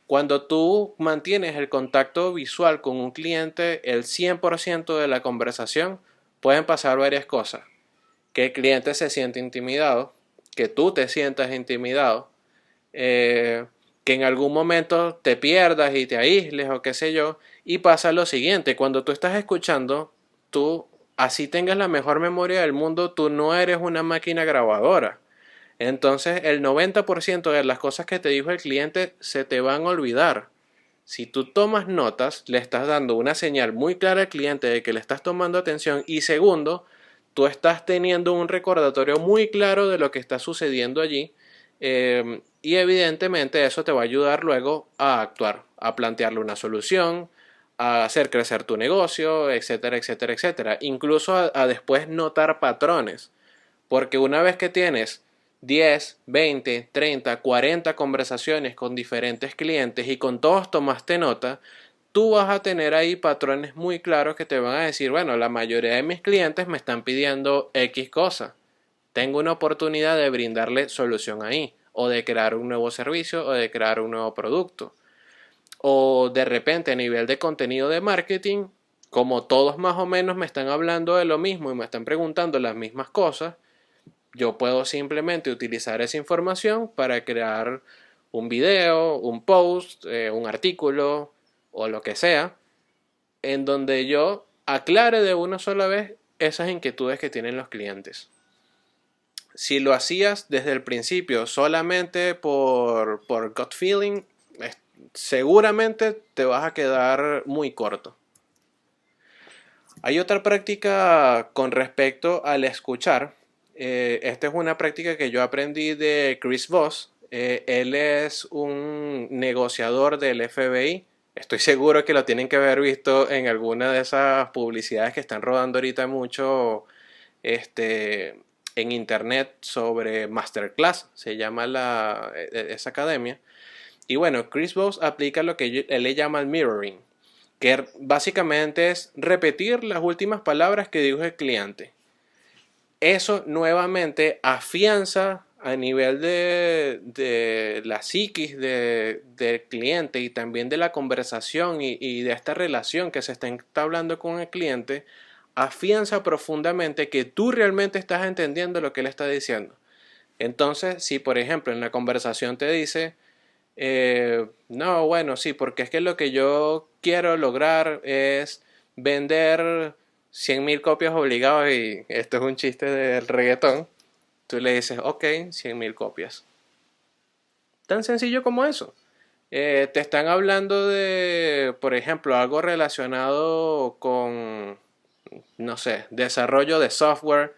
Cuando tú mantienes el contacto visual con un cliente el 100% de la conversación, pueden pasar varias cosas. Que el cliente se siente intimidado, que tú te sientas intimidado, que en algún momento te pierdas y te aísles o qué sé yo, y pasa lo siguiente, cuando tú estás escuchando, tú, así tengas la mejor memoria del mundo, tú no eres una máquina grabadora. Entonces el 90% de las cosas que te dijo el cliente se te van a olvidar. Si tú tomas notas, le estás dando una señal muy clara al cliente de que le estás tomando atención y segundo, tú estás teniendo un recordatorio muy claro de lo que está sucediendo allí y evidentemente eso te va a ayudar luego a actuar, a plantearle una solución, a hacer crecer tu negocio, etcétera, etcétera, etcétera. Incluso a después notar patrones, porque una vez que tienes 10, 20, 30, 40 conversaciones con diferentes clientes y con todos tomaste nota, tú vas a tener ahí patrones muy claros que te van a decir, bueno, la mayoría de mis clientes me están pidiendo X cosa. Tengo una oportunidad de brindarle solución ahí, o de crear un nuevo servicio, o de crear un nuevo producto. O de repente a nivel de contenido de marketing, como todos más o menos me están hablando de lo mismo y me están preguntando las mismas cosas, yo puedo simplemente utilizar esa información para crear un video, un post, un artículo o lo que sea, en donde yo aclare de una sola vez esas inquietudes que tienen los clientes. Si lo hacías desde el principio solamente por gut feeling, seguramente te vas a quedar muy corto. Hay otra práctica con respecto al escuchar. Esta es una práctica que yo aprendí de Chris Voss. Él es un negociador del FBI Estoy seguro que lo tienen que haber visto en alguna de esas publicidades que están rodando ahorita mucho este, en internet sobre Masterclass, se llama esa academia. Y bueno, Chris Voss aplica lo que él le llama el mirroring, que básicamente es repetir las últimas palabras que dijo el cliente. Eso nuevamente afianza a nivel de la psiquis del cliente y también de la conversación y de esta relación que se está entablando con el cliente, afianza profundamente que tú realmente estás entendiendo lo que él está diciendo. Entonces, si por ejemplo en la conversación te dice, no, bueno, sí, porque es que lo que yo quiero lograr es vender 100.000 copias obligados y esto es un chiste del reggaetón. Tú le dices, ok, 100.000 copias. Tan sencillo como eso. Te están hablando de, por ejemplo, algo relacionado con, no sé, desarrollo de software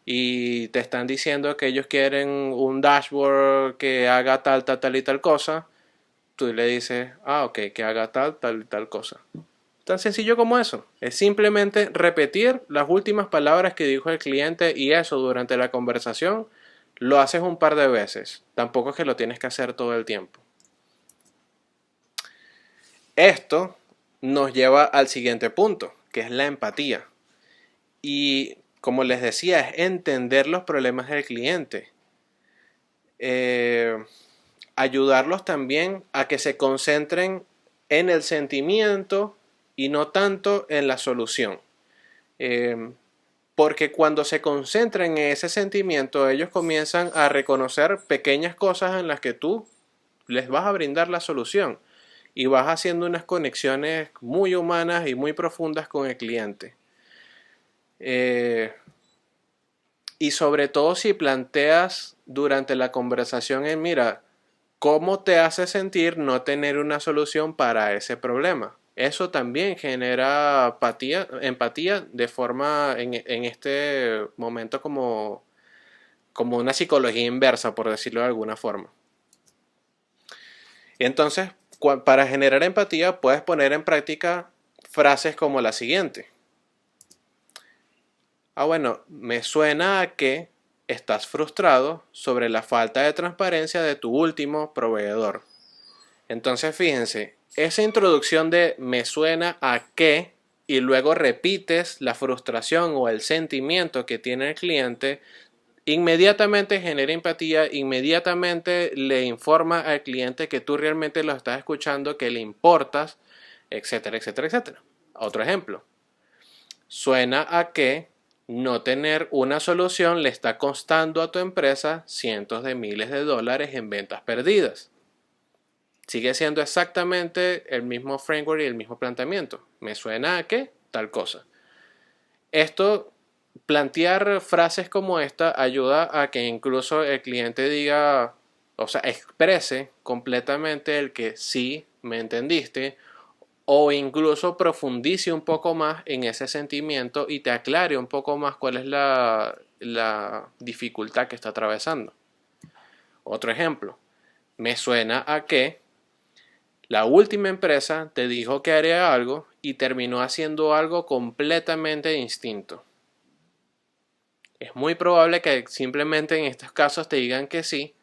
y te están diciendo que ellos quieren un dashboard que haga tal, tal, tal y tal cosa. Tú le dices, ah, ok, que haga tal, tal y tal cosa. Tan sencillo como eso. Es simplemente repetir las últimas palabras que dijo el cliente y eso durante la conversación lo haces un par de veces. Tampoco es que lo tienes que hacer todo el tiempo. Esto nos lleva al siguiente punto, que es la empatía. Y como les decía, es entender los problemas del cliente. Eh, Ayudarlos también a que se concentren en el sentimiento y no tanto en la solución. Eh, Porque cuando se concentran en ese sentimiento, ellos comienzan a reconocer pequeñas cosas en las que tú les vas a brindar la solución y vas haciendo unas conexiones muy humanas y muy profundas con el cliente. Eh, y sobre todo si planteas durante la conversación en, mira, ¿cómo te hace sentir no tener una solución para ese problema? Eso también genera empatía de forma en este momento como una psicología inversa, por decirlo de alguna forma. Y entonces, para generar empatía, puedes poner en práctica frases como la siguiente. Ah, bueno, me suena a que estás frustrado sobre la falta de transparencia de tu último proveedor. Entonces, fíjense, esa introducción de me suena a que y luego repites la frustración o el sentimiento que tiene el cliente, inmediatamente genera empatía, inmediatamente le informa al cliente que tú realmente lo estás escuchando, que le importas, etcétera, etcétera, etcétera. Otro ejemplo, suena a que no tener una solución le está costando a tu empresa cientos de miles de dólares en ventas perdidas. Sigue siendo exactamente el mismo framework y el mismo planteamiento. Me suena a que tal cosa. Esto, plantear frases como esta ayuda a que incluso el cliente diga, o sea, exprese completamente el que sí me entendiste o incluso profundice un poco más en ese sentimiento y te aclare un poco más cuál es la dificultad que está atravesando. Otro ejemplo, me suena a que la última empresa te dijo que haría algo y terminó haciendo algo completamente distinto. Es muy probable que simplemente en estos casos te digan que sí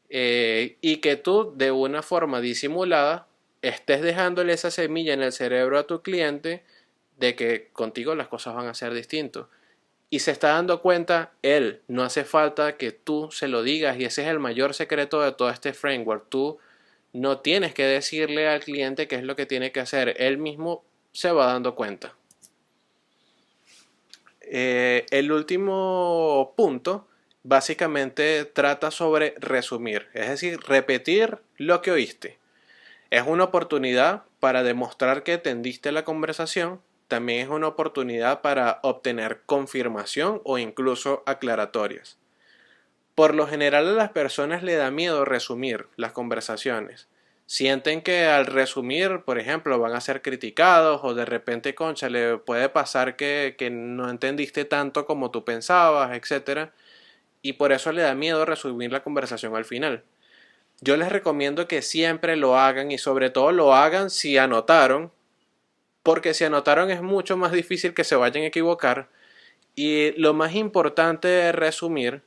y que tú de una forma disimulada estés dejándole esa semilla en el cerebro a tu cliente de que contigo las cosas van a ser distintas. Y se está dando cuenta él, no hace falta que tú se lo digas y ese es el mayor secreto de todo este framework. Tú no tienes que decirle al cliente qué es lo que tiene que hacer, él mismo se va dando cuenta. El último punto básicamente trata sobre resumir, es decir, repetir lo que oíste. Es una oportunidad para demostrar que entendiste la conversación, también es una oportunidad para obtener confirmación o incluso aclaratorias. Por lo general a las personas le da miedo resumir las conversaciones. Sienten que al resumir, por ejemplo, van a ser criticados o de repente, concha, le puede pasar que no entendiste tanto como tú pensabas, etcétera. Y por eso le da miedo resumir la conversación al final. yo les recomiendo que siempre lo hagan y sobre todo lo hagan si anotaron, porque si anotaron es mucho más difícil que se vayan a equivocar. Y lo más importante de resumir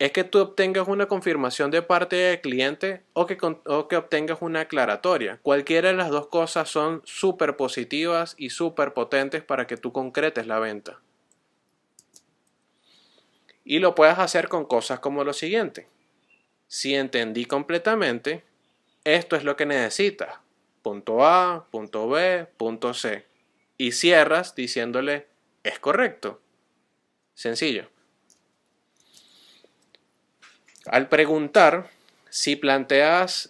es que tú obtengas una confirmación de parte del cliente o que obtengas una aclaratoria. Cualquiera de las dos cosas son súper positivas y súper potentes para que tú concretes la venta. Y lo puedes hacer con cosas como lo siguiente. Si entendí completamente, esto es lo que necesitas. Punto A, punto B, punto C. Y cierras diciéndole, es correcto. Sencillo. Al preguntar, si planteas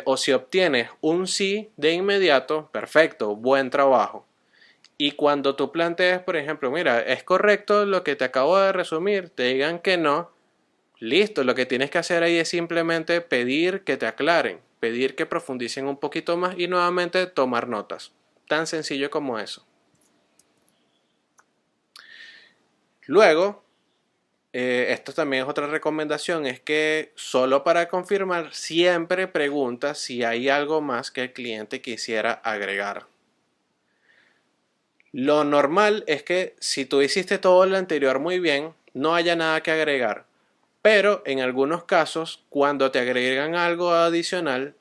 o si obtienes un sí de inmediato, perfecto, buen trabajo. Y cuando tú plantees, por ejemplo, mira, es correcto lo que te acabo de resumir, te digan que no, listo, lo que tienes que hacer ahí es simplemente pedir que te aclaren, pedir que profundicen un poquito más y nuevamente tomar notas. Tan sencillo como eso. Luego, esto también es otra recomendación, es que solo para confirmar siempre pregunta si hay algo más que el cliente quisiera agregar. Lo normal es que si tú hiciste todo lo anterior muy bien, no haya nada que agregar. Pero en algunos casos, cuando te agregan algo adicional,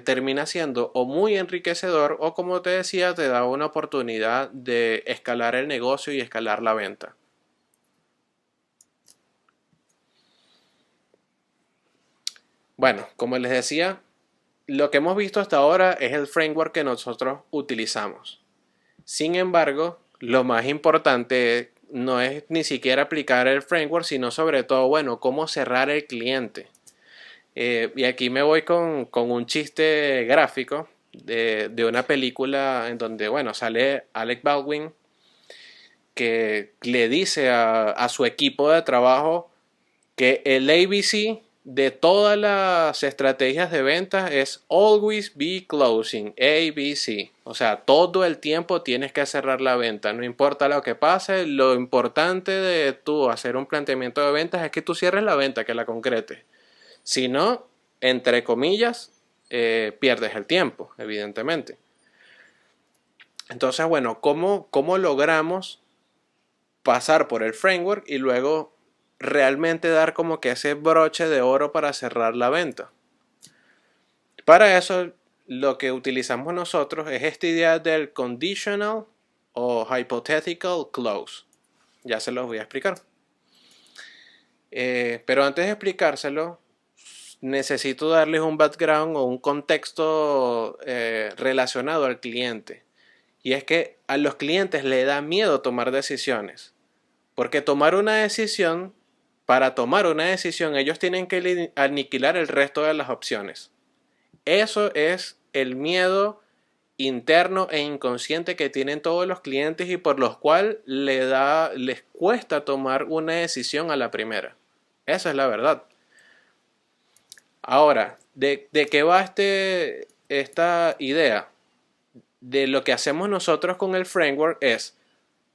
termina siendo o muy enriquecedor o como te decía, te da una oportunidad de escalar el negocio y escalar la venta. Bueno, como les decía, lo que hemos visto hasta ahora es el framework que nosotros utilizamos. Sin embargo, lo más importante no es ni siquiera aplicar el framework, sino sobre todo, bueno, cómo cerrar el cliente. Y aquí me voy con un chiste gráfico de una película en donde, bueno, sale Alec Baldwin que le dice a su equipo de trabajo que el ABC de todas las estrategias de ventas es always be closing, ABC. O sea, todo el tiempo tienes que cerrar la venta, no importa lo que pase, lo importante de tú hacer un planteamiento de ventas es que tú cierres la venta, que la concretes. Si no, entre comillas, pierdes el tiempo, evidentemente. Entonces, bueno, ¿cómo logramos pasar por el framework y luego realmente dar como que ese broche de oro para cerrar la venta? Para eso lo que utilizamos nosotros es esta idea del conditional o hypothetical close. Ya se los voy a explicar. Pero antes de explicárselo, necesito darles un background o un contexto relacionado al cliente. Y es que a los clientes les da miedo tomar decisiones. Porque para tomar una decisión, ellos tienen que aniquilar el resto de las opciones. Eso es el miedo interno e inconsciente que tienen todos los clientes y por los cuales les cuesta tomar una decisión a la primera. Esa es la verdad. Ahora, ¿de qué va esta idea? De lo que hacemos nosotros con el framework es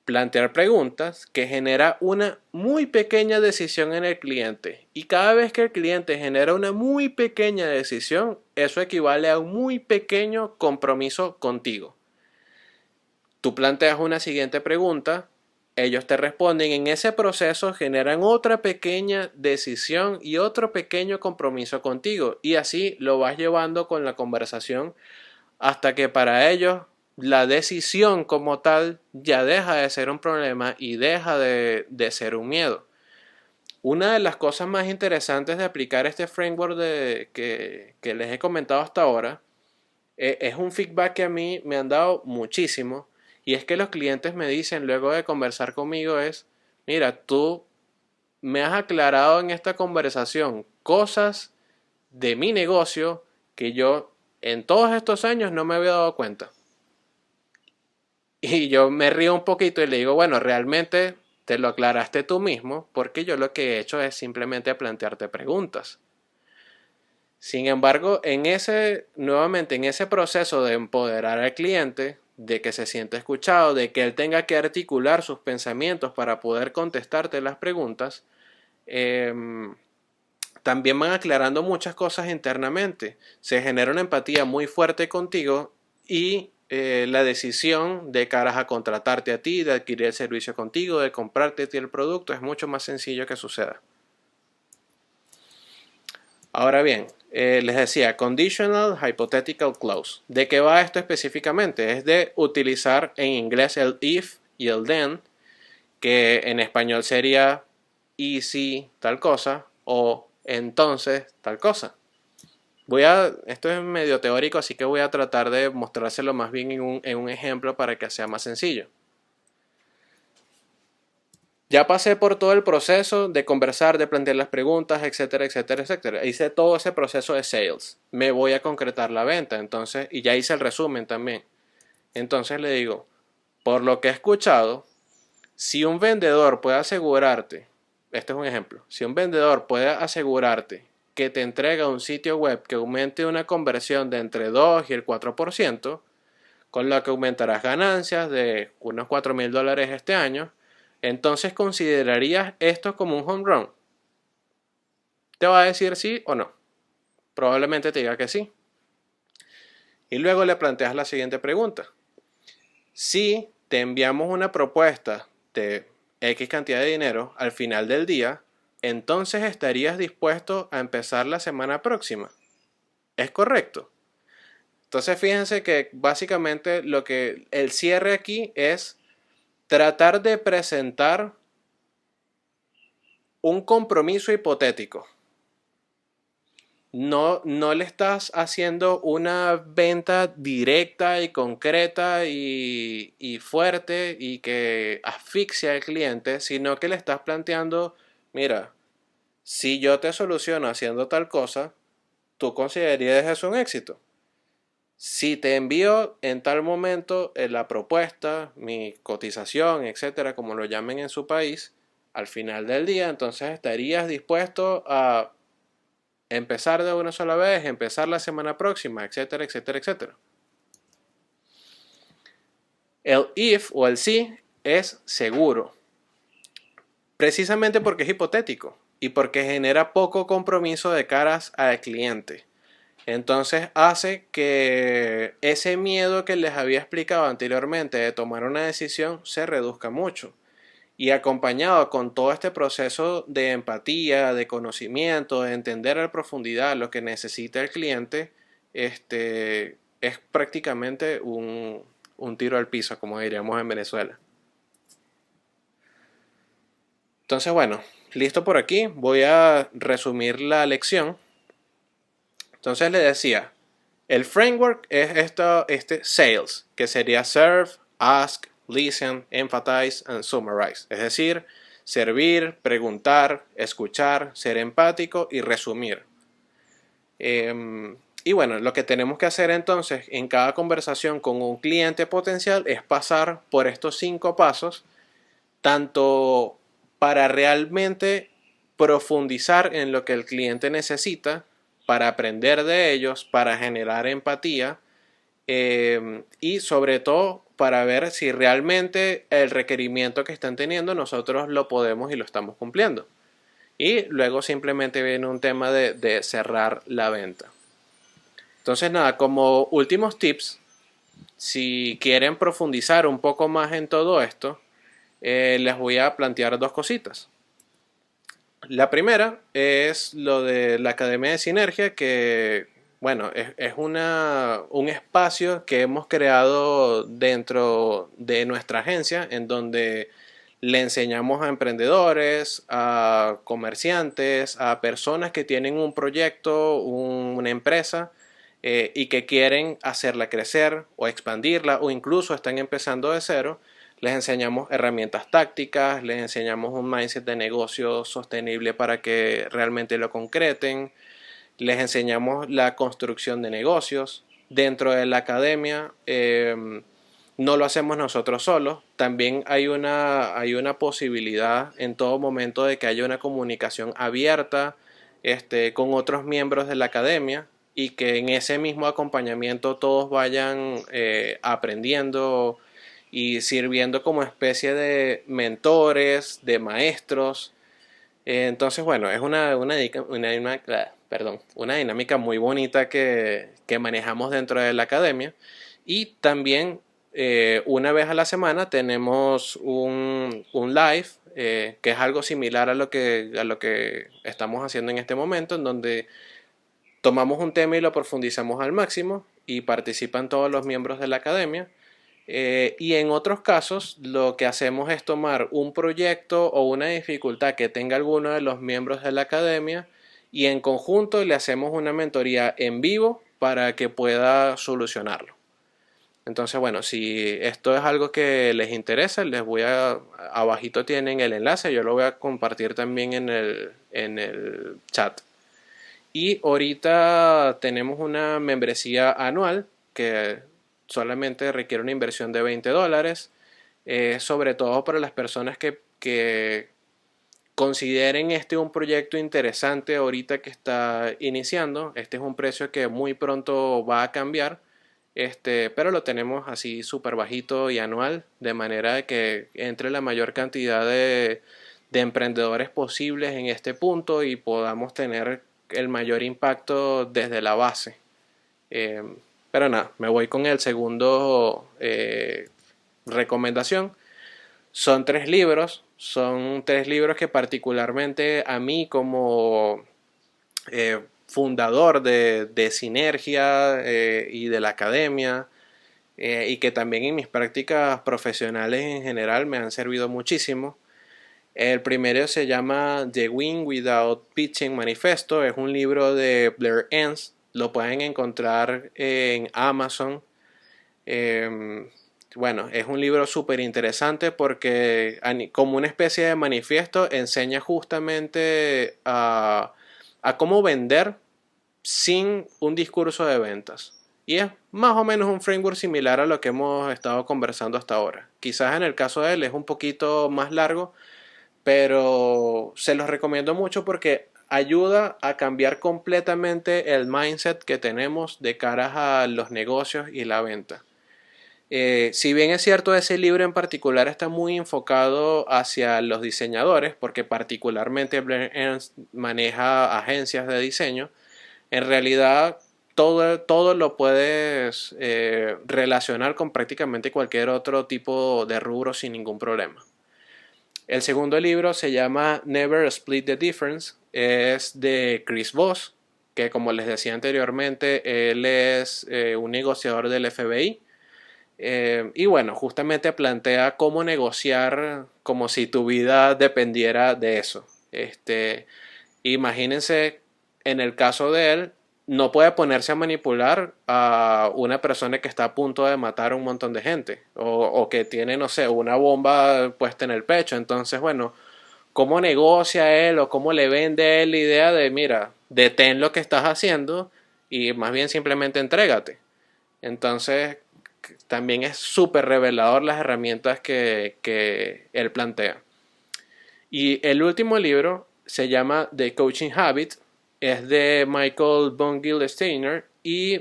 plantear preguntas que genera una muy pequeña decisión en el cliente. Y cada vez que el cliente genera una muy pequeña decisión, eso equivale a un muy pequeño compromiso contigo. Tú planteas una siguiente pregunta, ellos te responden, en ese proceso generan otra pequeña decisión y otro pequeño compromiso contigo. Y así lo vas llevando con la conversación hasta que para ellos la decisión como tal ya deja de ser un problema y deja de ser un miedo. Una de las cosas más interesantes de aplicar este framework que les he comentado hasta ahora es un feedback que a mí me han dado muchísimo y es que los clientes me dicen luego de conversar conmigo es, mira, tú me has aclarado en esta conversación cosas de mi negocio que yo en todos estos años no me había dado cuenta. Y yo me río un poquito y le digo, bueno, realmente te lo aclaraste tú mismo porque yo lo que he hecho es simplemente plantearte preguntas. Sin embargo, nuevamente en ese proceso de empoderar al cliente, de que se sienta escuchado, de que él tenga que articular sus pensamientos para poder contestarte las preguntas, también van aclarando muchas cosas internamente. Se genera una empatía muy fuerte contigo y la decisión de caras a contratarte a ti, de adquirir el servicio contigo, de comprarte a ti el producto, es mucho más sencillo que suceda. Ahora bien, les decía, conditional hypothetical clause. ¿De qué va esto específicamente? Es de utilizar en inglés el if y el then, que en español sería y si tal cosa o entonces tal cosa. Esto es medio teórico, así que voy a tratar de mostrárselo más bien en un ejemplo para que sea más sencillo. Ya pasé por todo el proceso de conversar, de plantear las preguntas, etcétera, etcétera, etcétera. Hice todo ese proceso de sales. Me voy a concretar la venta, entonces, y ya hice el resumen también. Entonces le digo, por lo que he escuchado, si un vendedor puede asegurarte, este es un ejemplo, si un vendedor puede asegurarte que te entrega un sitio web que aumente una conversión de entre 2 y el 4%, con lo que aumentarás ganancias de unos $4,000 este año, entonces considerarías esto como un home run. Te va a decir sí o no. Probablemente te diga que sí. Y luego le planteas la siguiente pregunta. Si te enviamos una propuesta de X cantidad de dinero al final del día, entonces estarías dispuesto a empezar la semana próxima. ¿Es correcto? Entonces fíjense que básicamente lo que el cierre aquí es tratar de presentar un compromiso hipotético. No le estás haciendo una venta directa y concreta y fuerte y que asfixia al cliente, sino que le estás planteando, mira, si yo te soluciono haciendo tal cosa, tú considerarías eso un éxito. Si te envío en tal momento la propuesta, mi cotización, etcétera, como lo llamen en su país, al final del día, entonces estarías dispuesto a empezar de una sola vez, empezar la semana próxima, etcétera, etcétera, etcétera. El if o el si es seguro, precisamente porque es hipotético y porque genera poco compromiso de caras al cliente. Entonces hace que ese miedo que les había explicado anteriormente de tomar una decisión se reduzca mucho. Y acompañado con todo este proceso de empatía, de conocimiento, de entender a profundidad lo que necesita el cliente, es prácticamente un tiro al piso, como diríamos en Venezuela. Entonces, bueno, listo por aquí. Voy a resumir la lección. Entonces le decía, el framework es este sales, que sería serve, ask, listen, emphasize and summarize. Es decir, servir, preguntar, escuchar, ser empático y resumir. Y bueno, lo que tenemos que hacer entonces en cada conversación con un cliente potencial es pasar por estos 5 pasos, tanto para realmente profundizar en lo que el cliente necesita, para aprender de ellos, para generar empatía y sobre todo para ver si realmente el requerimiento que están teniendo nosotros lo podemos y lo estamos cumpliendo. Y luego simplemente viene un tema de cerrar la venta. Entonces nada, como últimos tips, si quieren profundizar un poco más en todo esto, les voy a plantear dos cositas. La primera es lo de la Academia de Sinergia, que bueno, es un espacio que hemos creado dentro de nuestra agencia en donde le enseñamos a emprendedores, a comerciantes, a personas que tienen un proyecto, una empresa y que quieren hacerla crecer o expandirla o incluso están empezando de cero. Les enseñamos herramientas tácticas, les enseñamos un mindset de negocio sostenible para que realmente lo concreten, les enseñamos la construcción de negocios. Dentro de la academia no lo hacemos nosotros solos, también hay una posibilidad en todo momento de que haya una comunicación abierta con otros miembros de la academia y que en ese mismo acompañamiento todos vayan aprendiendo y sirviendo como especie de mentores, de maestros, Entonces, bueno, es una dinámica muy bonita que manejamos dentro de la academia. Y también una vez a la semana tenemos un live, que es algo similar a lo que estamos haciendo en este momento, en donde tomamos un tema y lo profundizamos al máximo y participan todos los miembros de la academia. Y en otros casos, lo que hacemos es tomar un proyecto o una dificultad que tenga alguno de los miembros de la academia y en conjunto le hacemos una mentoría en vivo para que pueda solucionarlo. Entonces, bueno, si esto es algo que les interesa, abajito tienen el enlace, yo lo voy a compartir también en el chat. Y ahorita tenemos una membresía anual que solamente requiere una inversión de $20, sobre todo para las personas que consideren este un proyecto interesante ahorita que está iniciando. Este es un precio que muy pronto va a cambiar, pero lo tenemos así súper bajito y anual, de manera que entre la mayor cantidad de emprendedores posibles en este punto y podamos tener el mayor impacto desde la base. Eh, pero nada, me voy con el segundo recomendación. Son tres libros que particularmente a mí como fundador de Sinergia y de la academia, y que también en mis prácticas profesionales en general me han servido muchísimo. El primero se llama The Win Without Pitching Manifesto, es un libro de Blair Enns, lo pueden encontrar en Amazon. Eh, bueno, es un libro súper interesante porque como una especie de manifiesto enseña justamente a cómo vender sin un discurso de ventas. Y es más o menos un framework similar a lo que hemos estado conversando hasta ahora. Quizás en el caso de él es un poquito más largo, pero se los recomiendo mucho porque ayuda a cambiar completamente el mindset que tenemos de cara a los negocios y la venta. Si bien es cierto, ese libro en particular está muy enfocado hacia los diseñadores, porque particularmente Blair Ernst maneja agencias de diseño, en realidad todo lo puedes relacionar con prácticamente cualquier otro tipo de rubro sin ningún problema. El segundo libro se llama Never Split the Difference, es de Chris Voss, que como les decía anteriormente, él es un negociador del FBI. Y bueno, justamente plantea cómo negociar como si tu vida dependiera de eso. Imagínense, en el caso de él, no puede ponerse a manipular a una persona que está a punto de matar a un montón de gente o que tiene, no sé, una bomba puesta en el pecho. Entonces, bueno, ¿cómo negocia él o cómo le vende él la idea de, mira, detén lo que estás haciendo y más bien simplemente entrégate? Entonces, también es súper revelador las herramientas que él plantea. Y el último libro se llama The Coaching Habit, es de Michael von Steiner y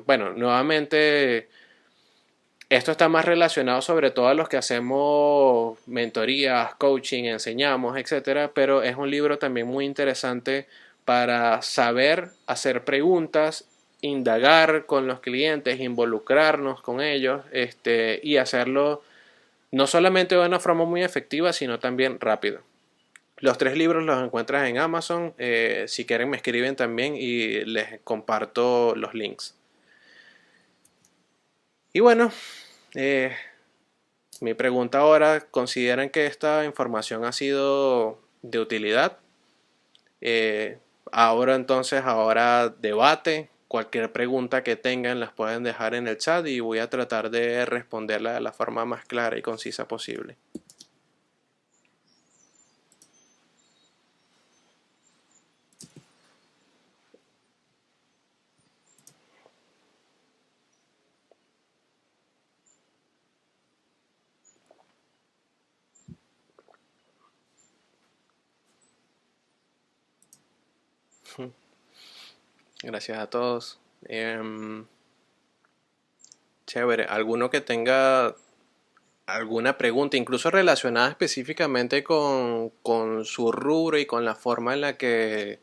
bueno, nuevamente esto está más relacionado sobre todo a los que hacemos mentorías, coaching, enseñamos, etcétera, pero es un libro también muy interesante para saber hacer preguntas, indagar con los clientes, involucrarnos con ellos, y hacerlo no solamente de una forma muy efectiva, sino también rápido. Los tres libros los encuentras en Amazon. Si quieren me escriben también y les comparto los links. Y bueno, eh, mi pregunta ahora, ¿consideran que esta información ha sido de utilidad? Eh, ahora debate. Cualquier pregunta que tengan las pueden dejar en el chat y voy a tratar de responderla de la forma más clara y concisa posible. Gracias a todos. Chévere. ¿Alguno que tenga alguna pregunta, incluso relacionada específicamente con su rubro y con la forma en la que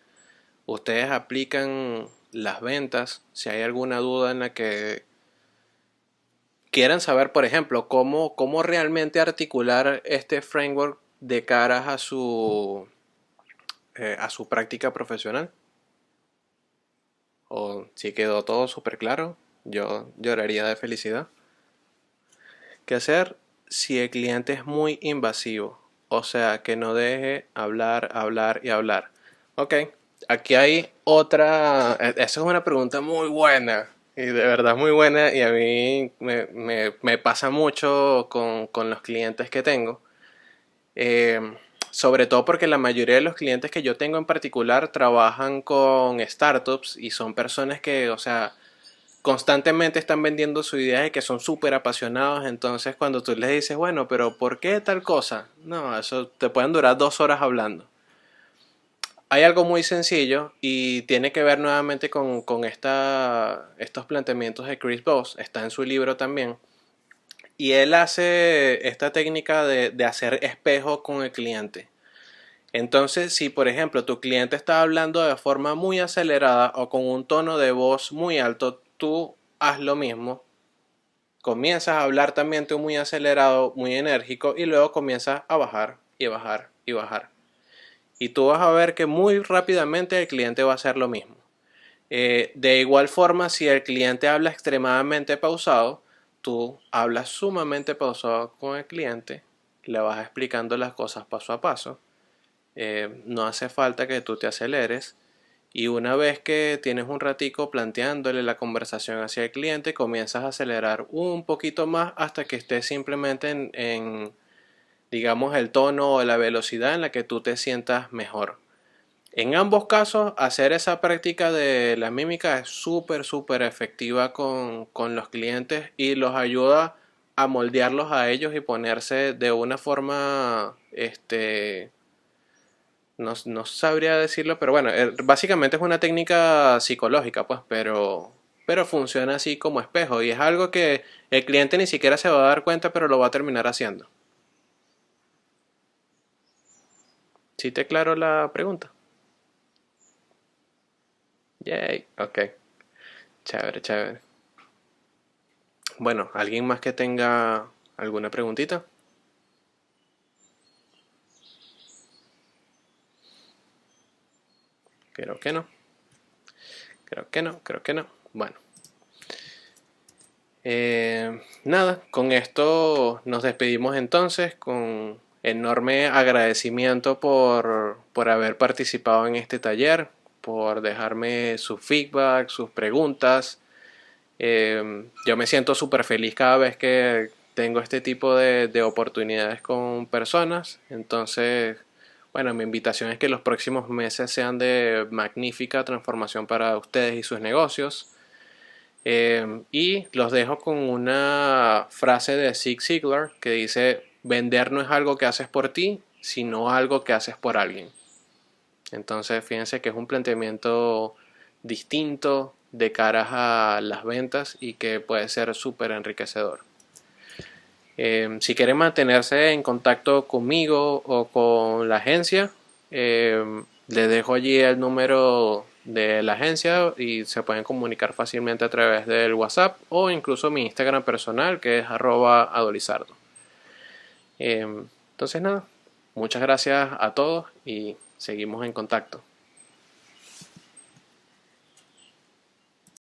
ustedes aplican las ventas, si hay alguna duda en la que quieran saber, por ejemplo, cómo realmente articular este framework de caras a su práctica profesional, o si quedó todo súper claro, yo lloraría de felicidad. ¿Qué hacer si el cliente es muy invasivo? O sea, que no deje hablar, hablar y hablar. Ok, aquí hay otra. Esa es una pregunta muy buena. Y de verdad muy buena. Y a mí me pasa mucho con los clientes que tengo. Eh, Sobre todo porque la mayoría de los clientes que yo tengo en particular trabajan con startups y son personas que, o sea, constantemente están vendiendo su idea de que son súper apasionados. Entonces cuando tú les dices, bueno, pero ¿por qué tal cosa? No, eso te pueden durar 2 horas hablando. Hay algo muy sencillo y tiene que ver nuevamente con estos planteamientos de Chris Voss. Está en su libro también. Y él hace esta técnica de hacer espejo con el cliente. Entonces, si por ejemplo tu cliente está hablando de forma muy acelerada o con un tono de voz muy alto, tú haz lo mismo. Comienzas a hablar también tú muy acelerado, muy enérgico y luego comienzas a bajar y bajar y bajar. Y tú vas a ver que muy rápidamente el cliente va a hacer lo mismo. De igual forma, si el cliente habla extremadamente pausado, tú hablas sumamente pausado con el cliente, le vas explicando las cosas paso a paso. No hace falta que tú te aceleres. Y una vez que tienes un ratico planteándole la conversación hacia el cliente, comienzas a acelerar un poquito más hasta que estés simplemente digamos, el tono o la velocidad en la que tú te sientas mejor. En ambos casos, hacer esa práctica de la mímica es súper, súper efectiva con los clientes y los ayuda a moldearlos a ellos y ponerse de una forma, no sabría decirlo, pero bueno, básicamente es una técnica psicológica, pues, pero funciona así como espejo y es algo que el cliente ni siquiera se va a dar cuenta, pero lo va a terminar haciendo. ¿Sí te claro la pregunta? Yay, ok, chévere, chévere. Bueno, ¿alguien más que tenga alguna preguntita? Creo que no, creo que no, creo que no. Bueno, nada, con esto nos despedimos entonces con enorme agradecimiento por haber participado en este taller, por dejarme su feedback, sus preguntas. Yo me siento súper feliz cada vez que tengo este tipo de oportunidades con personas. Entonces, bueno, mi invitación es que los próximos meses sean de magnífica transformación para ustedes y sus negocios. Y los dejo con una frase de Zig Ziglar que dice, vender no es algo que haces por ti, sino algo que haces por alguien. Entonces, fíjense que es un planteamiento distinto de cara a las ventas y que puede ser súper enriquecedor. Si quieren mantenerse en contacto conmigo o con la agencia, les dejo allí el número de la agencia y se pueden comunicar fácilmente a través del WhatsApp o incluso mi Instagram personal que es @adolizardo. Entonces nada, muchas gracias a todos y seguimos en contacto.